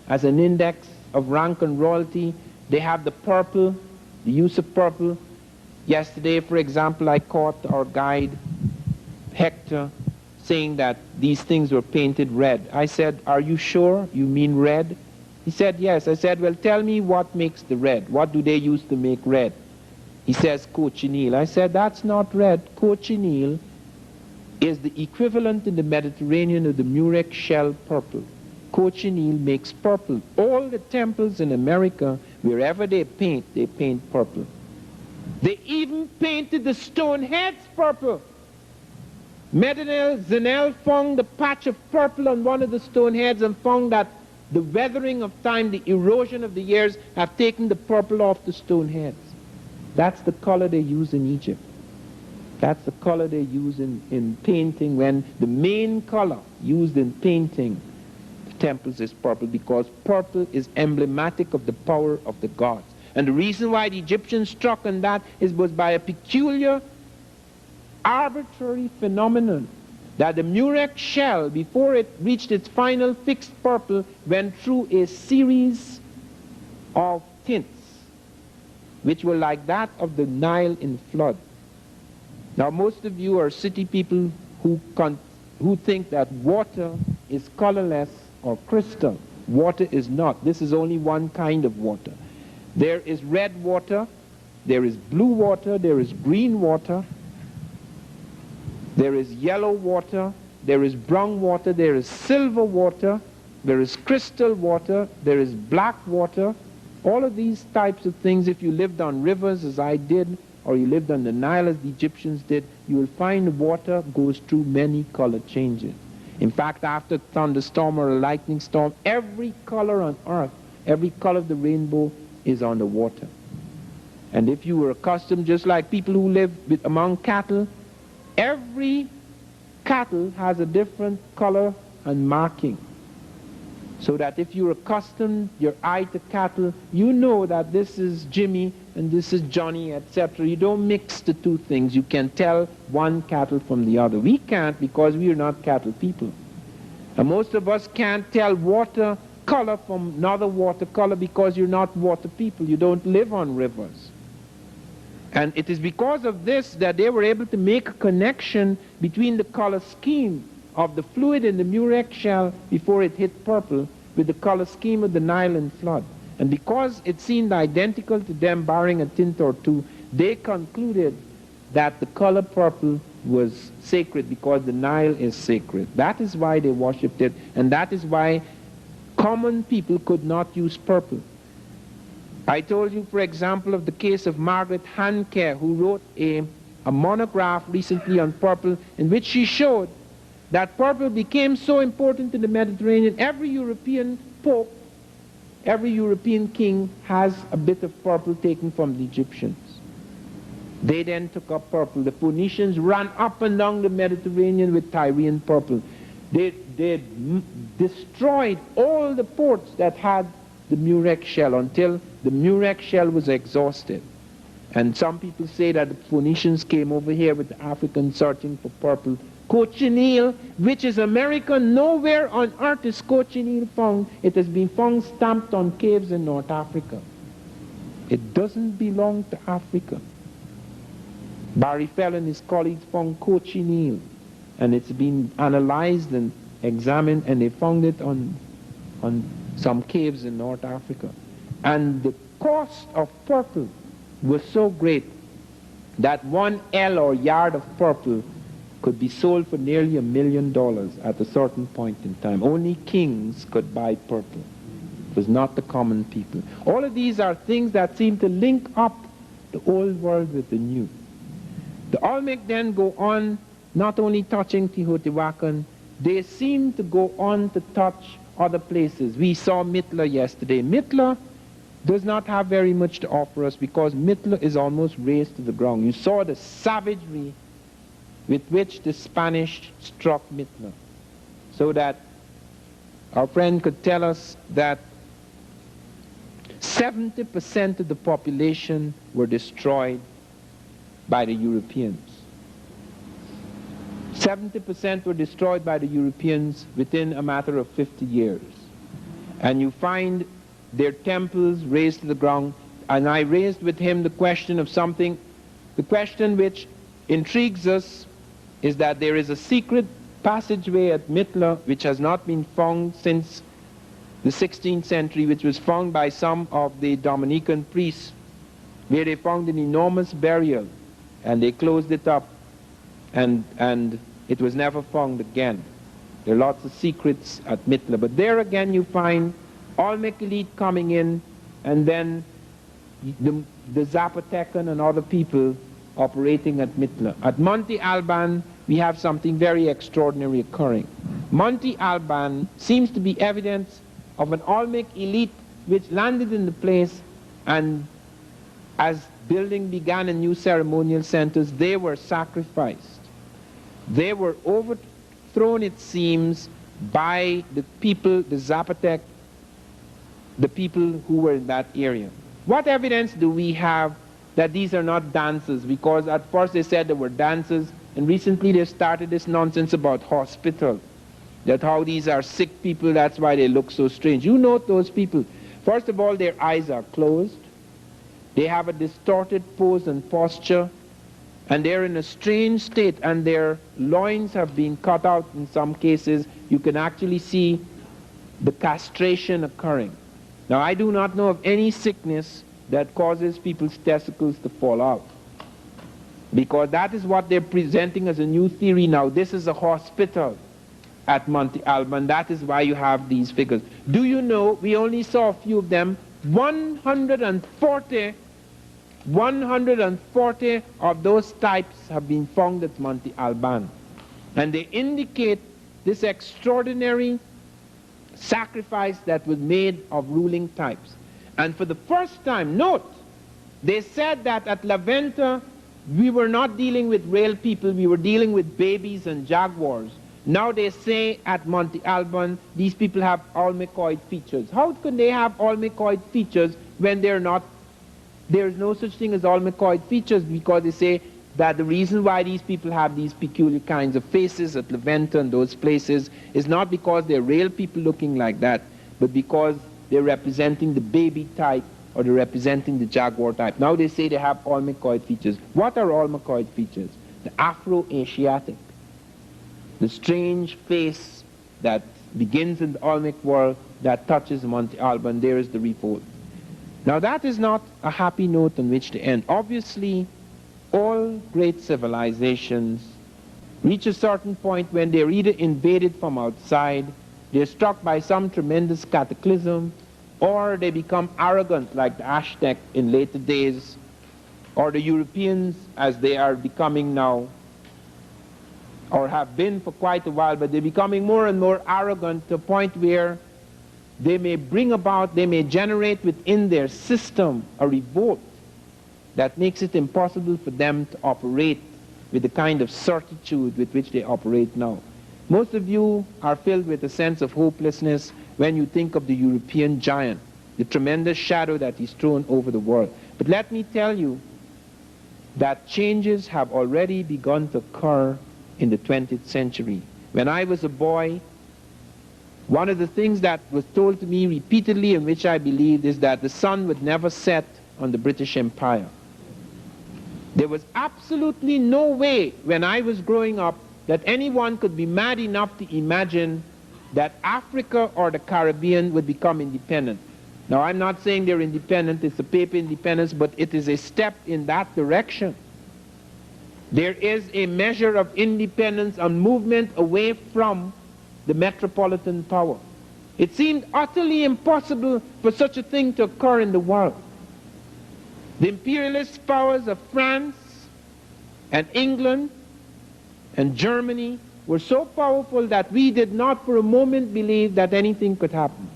[SPEAKER 1] as an index of rank and royalty. They have the purple, the use of purple. Yesterday, for example, I caught our guide, Hector, saying that these things were painted red. I said, are you sure you mean red? He said, yes. I said, well, tell me what makes the red. What do they use to make red? He says, cochineal. I said, that's not red. Cochineal is the equivalent in the Mediterranean of the murex shell purple. Cochineal makes purple. All the temples in America, wherever they paint purple. They even painted the stone heads purple. Medinel Zenel found the patch of purple on one of the stone heads and found that the weathering of time, the erosion of the years, have taken the purple off the stone heads. That's the color they use in Egypt. That's the color they use in painting, when the main color used in painting the temples is purple, because purple is emblematic of the power of the gods. And the reason why the Egyptians struck on that was by a peculiar arbitrary phenomenon, that the murex shell, before it reached its final fixed purple, went through a series of tints which were like that of the Nile in flood. Now most of you are city people who think that water is colorless or crystal. Water is not. This is only one kind of water. There is red water, there is blue water, there is green water, there is yellow water, there is brown water, there is silver water, there is crystal water, there is black water. All of these types of things, if you lived on rivers as I did, or you lived on the Nile as the Egyptians did, you will find the water goes through many color changes. In fact, after a thunderstorm or a lightning storm, every color on earth, every color of the rainbow is on the water. And if you were accustomed, just like people who live among cattle, every cattle has a different color and marking. So that if you're accustomed your eye to cattle, you know that this is Jimmy and this is Johnny, etc. You don't mix the two things. You can tell one cattle from the other. We can't, because we are not cattle people. And most of us can't tell water color from another water color, because you're not water people. You don't live on rivers. And it is because of this that they were able to make a connection between the color scheme of the fluid in the murex shell before it hit purple with the color scheme of the Nile in flood. And because it seemed identical to them, barring a tint or two, they concluded that the color purple was sacred, because the Nile is sacred. That is why they worshipped it, and that is why common people could not use purple. I told you, for example, of the case of Margaret Handke, who wrote a monograph recently on purple, in which she showed that purple became so important in the Mediterranean. Every European pope, every European king has a bit of purple taken from the Egyptians. They then took up purple. The Phoenicians ran up and down the Mediterranean with Tyrian purple. They destroyed all the ports that had the murex shell until the murex shell was exhausted. And some people say that the Phoenicians came over here with the Africans searching for purple. Cochineal, which is American, nowhere on earth is cochineal found. It has been found stamped on caves in North Africa. It doesn't belong to Africa. Barry Fell and his colleagues found cochineal, and it's been analyzed and examined, and they found it on some caves in North Africa. And the cost of purple was so great that 1 ell or yard of purple could be sold for nearly $1 million at a certain point in time. Only kings could buy purple. It was not the common people. All of these are things that seem to link up the old world with the new. The Olmec then go on, not only touching Teotihuacan, they seem to go on to touch other places. We saw Mitla yesterday. Mitla does not have very much to offer us, because Mitla is almost razed to the ground. You saw the savagery with which the Spanish struck Mitla, so that our friend could tell us that 70% of the population were destroyed by the Europeans. 70% were destroyed by the Europeans within a matter of 50 years. And you find their temples razed to the ground. And I raised with him the question of something, the question which intrigues us is that there is a secret passageway at Mitla which has not been found since the 16th century, which was found by some of the Dominican priests, where they found an enormous burial, and they closed it up, and it was never found again. There are lots of secrets at Mitla, but there again you find Olmec elite coming in, and then the Zapotecan and other people operating at Mitla. At Monte Alban, we have something very extraordinary occurring. Monte Alban seems to be evidence of an Olmec elite which landed in the place, and as building began in new ceremonial centers, they were sacrificed. They were overthrown, it seems, by the people, the Zapotec, the people who were in that area. What evidence do we have that these are not dancers? Because at first they said they were dancers, and recently they started this nonsense about hospital, that how these are sick people, that's why they look so strange. You note those people. First of all, their eyes are closed. They have a distorted pose and posture, and they're in a strange state, and their loins have been cut out in some cases. You can actually see the castration occurring. Now, I do not know of any sickness that causes people's testicles to fall out, because that is what they're presenting as a new theory now. This is a hospital at Monte Alban. That is why you have these figures. Do you know, we only saw a few of them, 140 of those types have been found at Monte Alban. And they indicate this extraordinary sacrifice that was made of ruling types. And for the first time, note, they said that at La Venta, we were not dealing with real people, we were dealing with babies and jaguars. Now they say at Monte Alban, these people have Olmecoid features. How could they have Olmecoid features when they're not? There's no such thing as Olmecoid features, because they say that the reason why these people have these peculiar kinds of faces at La Venta and those places is not because they're real people looking like that, but because they're representing the baby type or they're representing the jaguar type. Now they say they have Olmecoid features. What are Olmecoid features? The Afro-Asiatic, the strange face that begins in the Olmec world that touches Monte Alban. There is the refold. Now that is not a happy note on which to end. Obviously, all great civilizations reach a certain point when they're either invaded from outside, they're struck by some tremendous cataclysm, or they become arrogant like the Aztec in later days, or the Europeans as they are becoming now, or have been for quite a while, but they're becoming more and more arrogant to a point where they may bring about, they may generate within their system a revolt that makes it impossible for them to operate with the kind of certitude with which they operate now. Most of you are filled with a sense of hopelessness when you think of the European giant, the tremendous shadow that he's thrown over the world. But let me tell you that changes have already begun to occur in the 20th century. When I was a boy, one of the things that was told to me repeatedly, and which I believed, is that the sun would never set on the British Empire. There was absolutely no way when I was growing up that anyone could be mad enough to imagine that Africa or the Caribbean would become independent. Now, I'm not saying they're independent, it's a paper independence, but it is a step in that direction. There is a measure of independence and movement away from the metropolitan power. It seemed utterly impossible for such a thing to occur in the world. The imperialist powers of France and England and Germany were so powerful that we did not for a moment believe that anything could happen.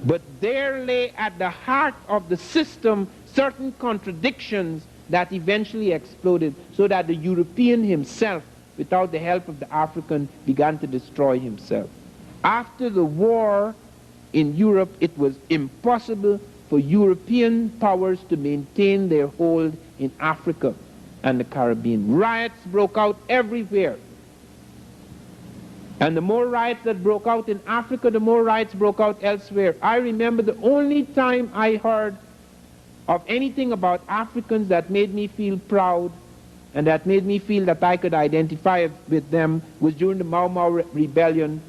[SPEAKER 1] But there lay at the heart of the system certain contradictions that eventually exploded, so that the European himself, without the help of the African, began to destroy himself. After the war in Europe, it was impossible for European powers to maintain their hold in Africa and the Caribbean. Riots broke out everywhere. And the more riots that broke out in Africa, the more riots broke out elsewhere. I remember the only time I heard of anything about Africans that made me feel proud and that made me feel that I could identify with them was during the Mau Mau rebellion,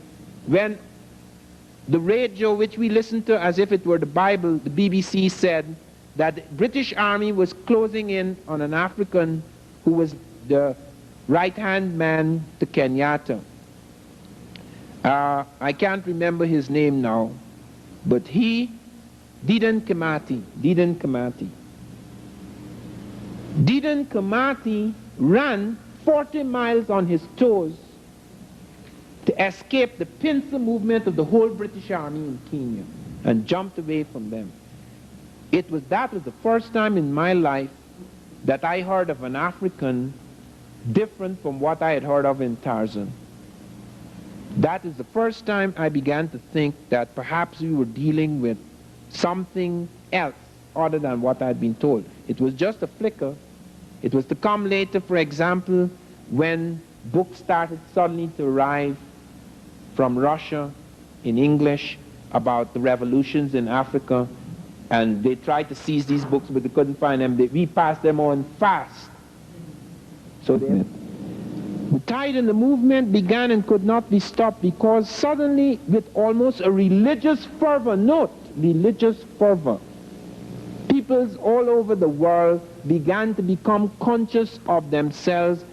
[SPEAKER 1] when the radio, which we listened to as if it were the Bible, the BBC, said that the British Army was closing in on an African who was the right-hand man to Kenyatta. I can't remember his name now, but he, Dedan Kimathi ran 40 miles on his toes to escape the pincer movement of the whole British Army in Kenya and jumped away from them. That was the first time in my life that I heard of an African different from what I had heard of in Tarzan. That is the first time I began to think that perhaps we were dealing with something else other than what I had been told. It was just a flicker. It was to come later, for example, when books started suddenly to arrive from Russia in English about the revolutions in Africa, and they tried to seize these books, but they couldn't find them. We passed them on fast. So the tide and the movement began and could not be stopped, because suddenly, with almost a religious fervor, note, religious fervor, peoples all over the world began to become conscious of themselves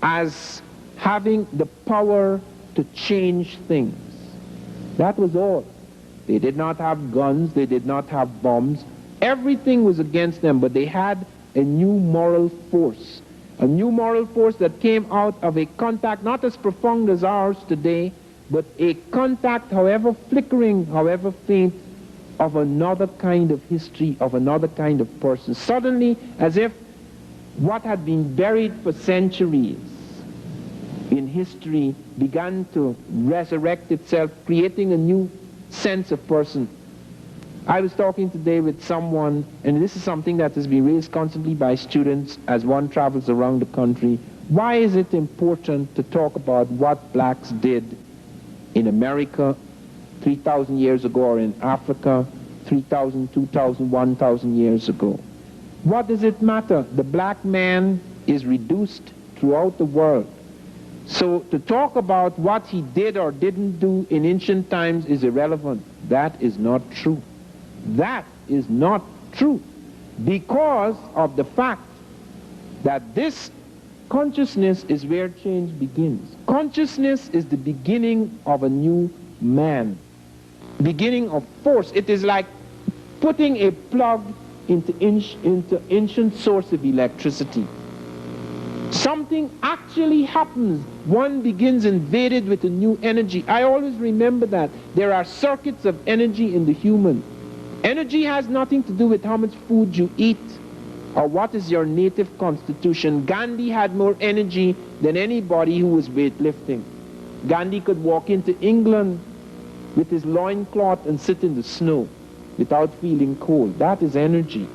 [SPEAKER 1] as having the power to change things. That was all. They did not have guns, they did not have bombs. Everything was against them, but they had a new moral force. A new moral force that came out of a contact not as profound as ours today, but a contact, however flickering, however faint, of another kind of history, of another kind of person. Suddenly, as if what had been buried for centuries in history began to resurrect itself, creating a new sense of person. I was talking today with someone, and this is something that has been raised constantly by students as one travels around the country. Why is it important to talk about what blacks did in America 3,000 years ago, or in Africa 3,000, 2,000, 1,000 years ago? What does it matter? The black man is reduced throughout the world. So to talk about what he did or didn't do in ancient times is irrelevant. That is not true. That is not true, because of the fact that this consciousness is where change begins. Consciousness is the beginning of a new man, beginning of force. It is like putting a plug into ancient source of electricity. Something actually happens. One begins invaded with a new energy. I always remember that. There are circuits of energy in the human. Energy has nothing to do with how much food you eat or what is your native constitution. Gandhi had more energy than anybody who was weightlifting. Gandhi could walk into England with his loincloth and sit in the snow without feeling cold. That is energy.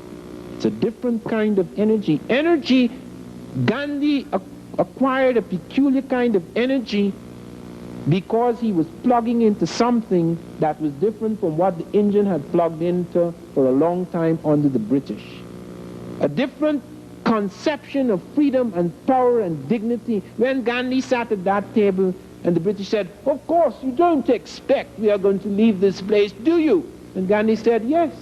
[SPEAKER 1] It's a different kind of energy. Energy, Gandhi acquired a peculiar kind of energy because he was plugging into something that was different from what the Indian had plugged into for a long time under the British. A different conception of freedom and power and dignity. When Gandhi sat at that table and the British said, "Of course, you don't expect we are going to leave this place, do you?" And Gandhi said, "Yes,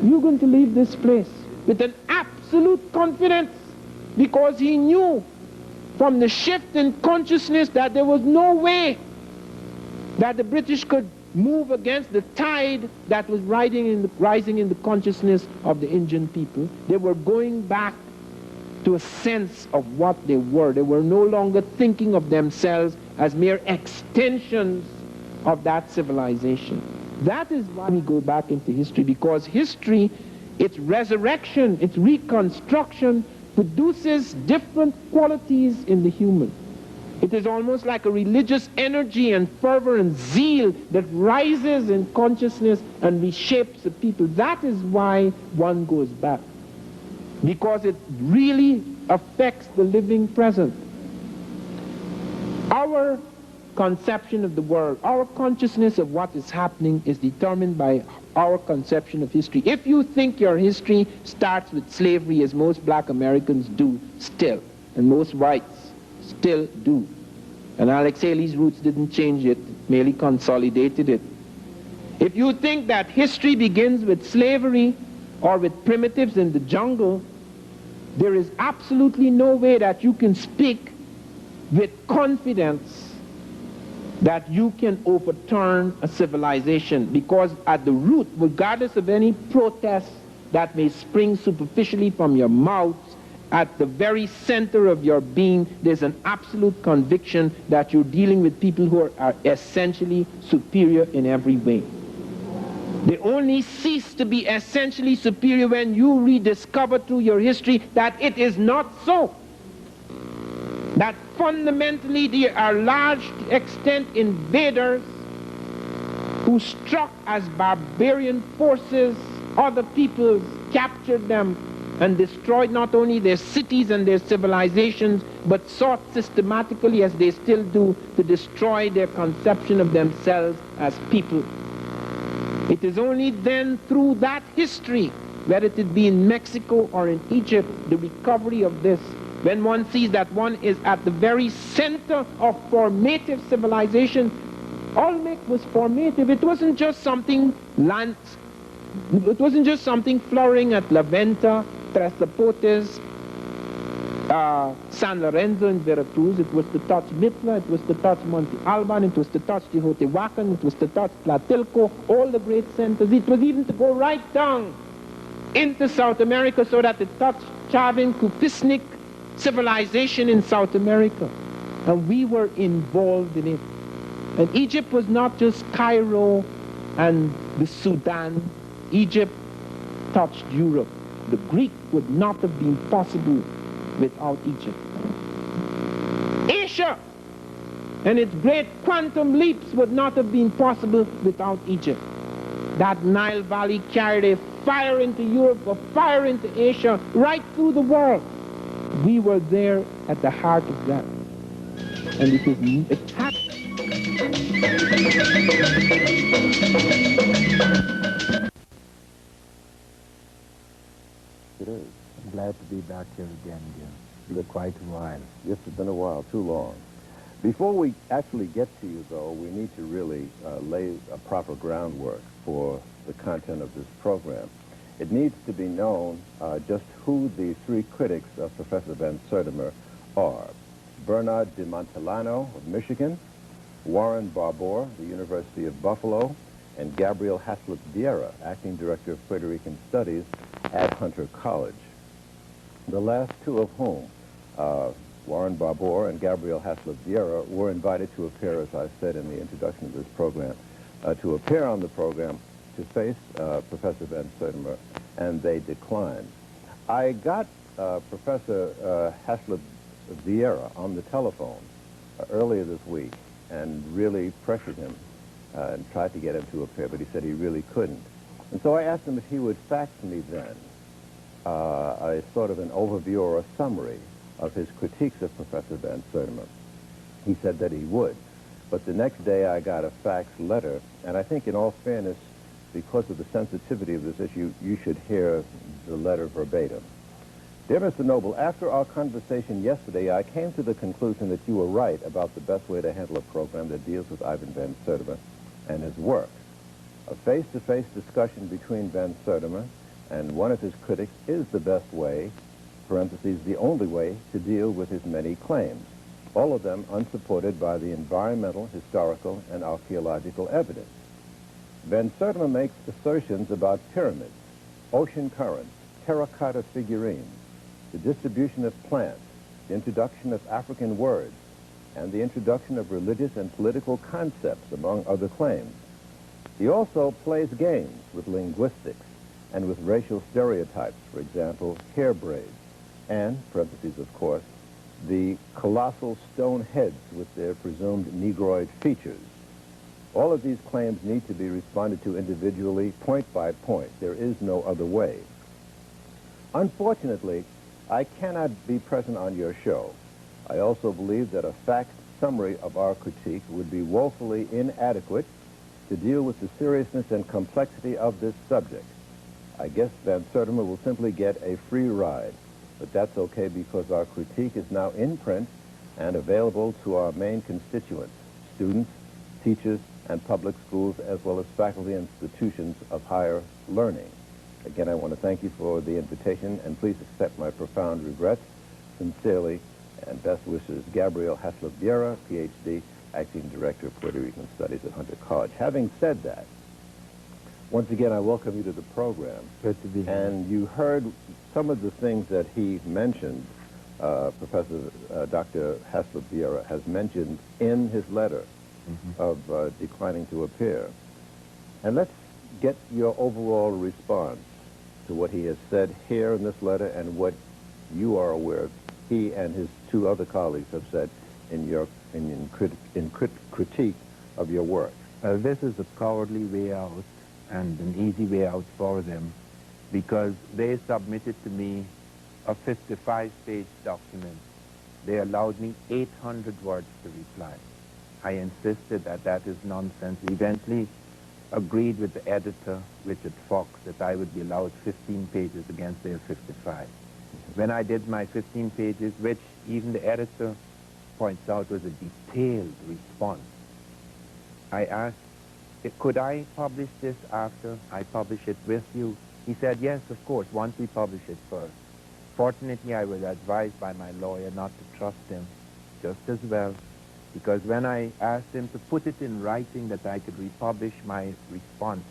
[SPEAKER 1] you're going to leave this place," with an absolute confidence, because he knew from the shift in consciousness that there was no way that the British could move against the tide that was rising in the consciousness of the Indian people. They were going back to a sense of what they were. They were no longer thinking of themselves as mere extensions of that civilization. That is why we go back into history, because history, its resurrection, its reconstruction, produces different qualities in the human. It is almost like a religious energy and fervor and zeal that rises in consciousness and reshapes the people. That is why one goes back, because it really affects the living present. Our conception of the world, our consciousness of what is happening, is determined by our conception of history. If you think your history starts with slavery, as most black Americans do still, and most whites still do, and Alex Haley's roots didn't change it, merely consolidated it. If you think that history begins with slavery or with primitives in the jungle, there is absolutely no way that you can speak with confidence that you can overturn a civilization, because at the root, regardless of any protest that may spring superficially from your mouth, at the very center of your being, there's an absolute conviction that you're dealing with people who are essentially superior in every way. They only cease to be essentially superior when you rediscover through your history that it is not so. That fundamentally there are large extent invaders who struck as barbarian forces other peoples captured them and destroyed not only their cities and their civilizations, but sought systematically, as they still do, to destroy their conception of themselves as people. It is only then through that history, whether it be in Mexico or in Egypt, the recovery of this, when one sees that one is at the very center of formative civilization. Olmec was formative. It wasn't just something it wasn't just something flowering at La Venta, Tres Zapotes, San Lorenzo in Veracruz. It was to touch Mitla, it was to touch Monte Alban, it was to touch Teotihuacan, it was to touch Tlatelolco, all the great centers. It was even to go right down into South America so that it touched Chavin, Kupisnik civilization in South America. And we were involved in it. And Egypt was not just Cairo and the Sudan. Egypt touched Europe. The Greek would not have been possible without Egypt. Asia and its great quantum leaps would not have been possible without Egypt. That Nile Valley carried a fire into Europe, a fire into Asia, right through the world. We were there at the heart of that. And it happened.
[SPEAKER 7] It is.
[SPEAKER 8] I'm glad to be back here again, dear. It's been quite a while.
[SPEAKER 7] Yes, it's been a while, too long. Before we actually get to you, though, we need to really lay a proper groundwork for the content of this program. It needs to be known just who the three critics of Professor Van Sertima are. Bernard de Montellano of Michigan, Warren Barbour, the University of Buffalo, and Gabriel Haslett Vieira, acting director of Puerto Rican Studies at Hunter College. The last two of whom, Warren Barbour and Gabriel Haslett Vieira, were invited to appear, as I said in the introduction of this program, to appear on the program to face Professor Van Sertima, and they declined. I got Professor Haslett Vieira on the telephone earlier this week and really pressured him and tried to get him to appear, but he said he really couldn't. And so I asked him if he would fax me then a sort of an overview or a summary of his critiques of Professor Van Sertima. He said that he would. But the next day I got a fax letter, and I think in all fairness, because of the sensitivity of this issue, you should hear the letter verbatim. Dear Mr. Noble, after our conversation yesterday, I came to the conclusion that you were right about the best way to handle a program that deals with Ivan Van Sertima and his work. A face-to-face discussion between Van Sertima and one of his critics is the best way, parentheses, the only way, to deal with his many claims, all of them unsupported by the environmental, historical, and archaeological evidence. Van Sertima makes assertions about pyramids, ocean currents, terracotta figurines, the distribution of plants, the introduction of African words, and the introduction of religious and political concepts, among other claims. He also plays games with linguistics and with racial stereotypes, for example, hair braids, and, parentheses of course, the colossal stone heads with their presumed Negroid features. All of these claims need to be responded to individually, point by point. There is no other way. Unfortunately, I cannot be present on your show. I also believe that a faxed summary of our critique would be woefully inadequate to deal with the seriousness and complexity of this subject. I guess Van Sertima will simply get a free ride, but that's okay because our critique is now in print and available to our main constituents, students, teachers, and public schools, as well as faculty institutions of higher learning. Again, I want to thank you for the invitation, and please accept my profound regrets. Sincerely, and best wishes, Gabriel Haslett Vieira, Ph.D., Acting Director of Puerto Rican Studies at Hunter College. Having said that, once again, I welcome you to the program.
[SPEAKER 8] Good to be here.
[SPEAKER 7] And you heard some of the things that he mentioned, Professor Dr. Haslett Vieira has mentioned in his letter of declining to appear. And let's get your overall response to what he has said here in this letter and what you are aware of, he and his two other colleagues have said in critique of your work.
[SPEAKER 8] This is a cowardly way out and an easy way out for them
[SPEAKER 9] because they submitted to me a 55-page document. They allowed me 800 words to reply. I insisted that that is nonsense. Eventually agreed with the editor, Richard Fox, that I would be allowed 15 pages against their 55. When I did my 15 pages, which even the editor points out was a detailed response, I asked, could I publish this after I publish it with you? He said, yes, of course, once we publish it first. Fortunately, I was advised by my lawyer not to trust him just as well, because when I asked him to put it in writing that I could republish my response,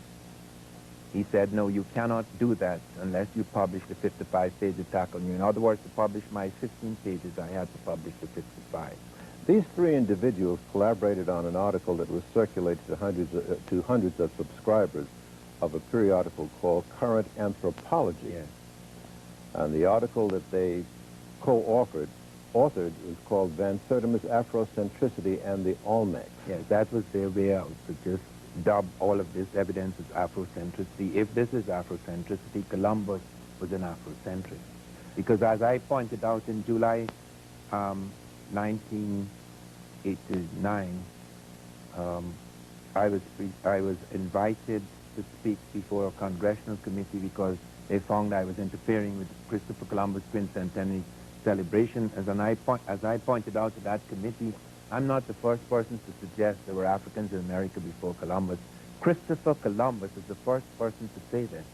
[SPEAKER 9] he said, no, you cannot do that unless you publish the 55-page attack on you. In other words, to publish my 15 pages, I had to publish the 55.
[SPEAKER 7] These three individuals collaborated on an article that was circulated to hundreds of subscribers of a periodical called Current Anthropology.
[SPEAKER 9] Yes.
[SPEAKER 7] And the article that they co-authored was called Van Sertima's Afrocentricity and the Olmecs.
[SPEAKER 9] Yes, that was their way out, to just dub all of this evidence as Afrocentricity. If this is Afrocentricity, Columbus was an Afrocentric. Because as I pointed out in July 1989, I was invited to speak before a congressional committee because they found I was interfering with Christopher Columbus' quincentenary celebration. As I pointed out to that committee, I'm not the first person to suggest there were Africans in America before Columbus. Christopher Columbus is the first person to say this.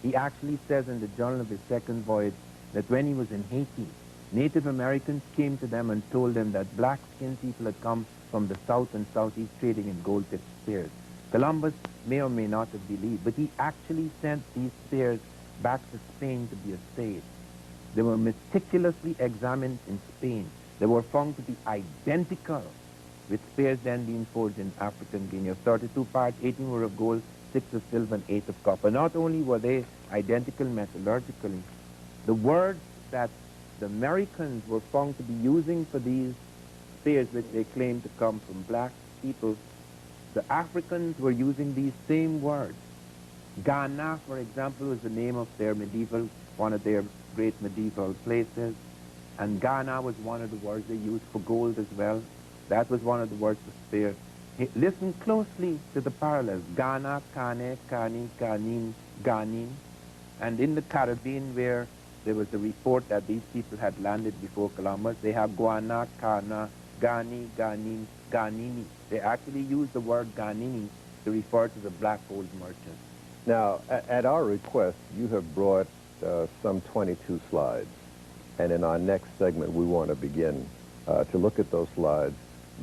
[SPEAKER 9] He actually says in the journal of his second voyage that when he was in Haiti, Native Americans came to them and told them that black-skinned people had come from the south and southeast trading in gold-tipped spears. Columbus may or may not have believed, but he actually sent these spears back to Spain to be assayed. They were meticulously examined in Spain. They were found to be identical with spears then being forged in African Guinea. Of 32 parts, 18 were of gold, 6 of silver, and 8 of copper. Not only were they identical metallurgically, the words that the Americans were found to be using for these spears, which they claimed to come from black people, the Africans were using these same words. Ghana, for example, was the name of their one of their great medieval places. And Ghana was one of the words they used for gold as well. That was one of the words for spear. Listen closely to the parallels. Ghana, Kane, Kani, Ganin, Ganin. And in the Caribbean, where there was a report that these people had landed before Columbus, they have Guana, Kana, Gani, Ganin, Ganini. They actually use the word Ganini to refer to the black gold merchants.
[SPEAKER 7] Now, at our request, you have brought some 22 slides. And in our next segment, we want to begin to look at those slides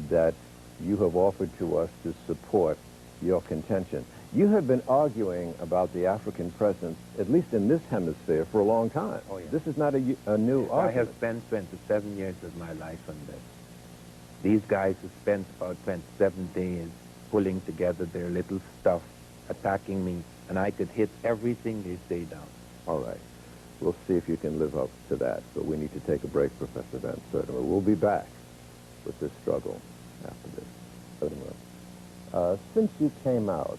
[SPEAKER 7] that you have offered to us to support your contention. You have been arguing about the African presence, at least in this hemisphere, for a long time.
[SPEAKER 9] Oh, yeah.
[SPEAKER 7] This is not a new argument.
[SPEAKER 9] I have spent 27 years of my life on this. These guys have spent about 27 days pulling together their little stuff, attacking me, and I could hit everything they say down.
[SPEAKER 7] All right. We'll see if you can live up to that. But we need to take a break, Professor Van Sertima. We'll be back with this struggle after this. Since you came out,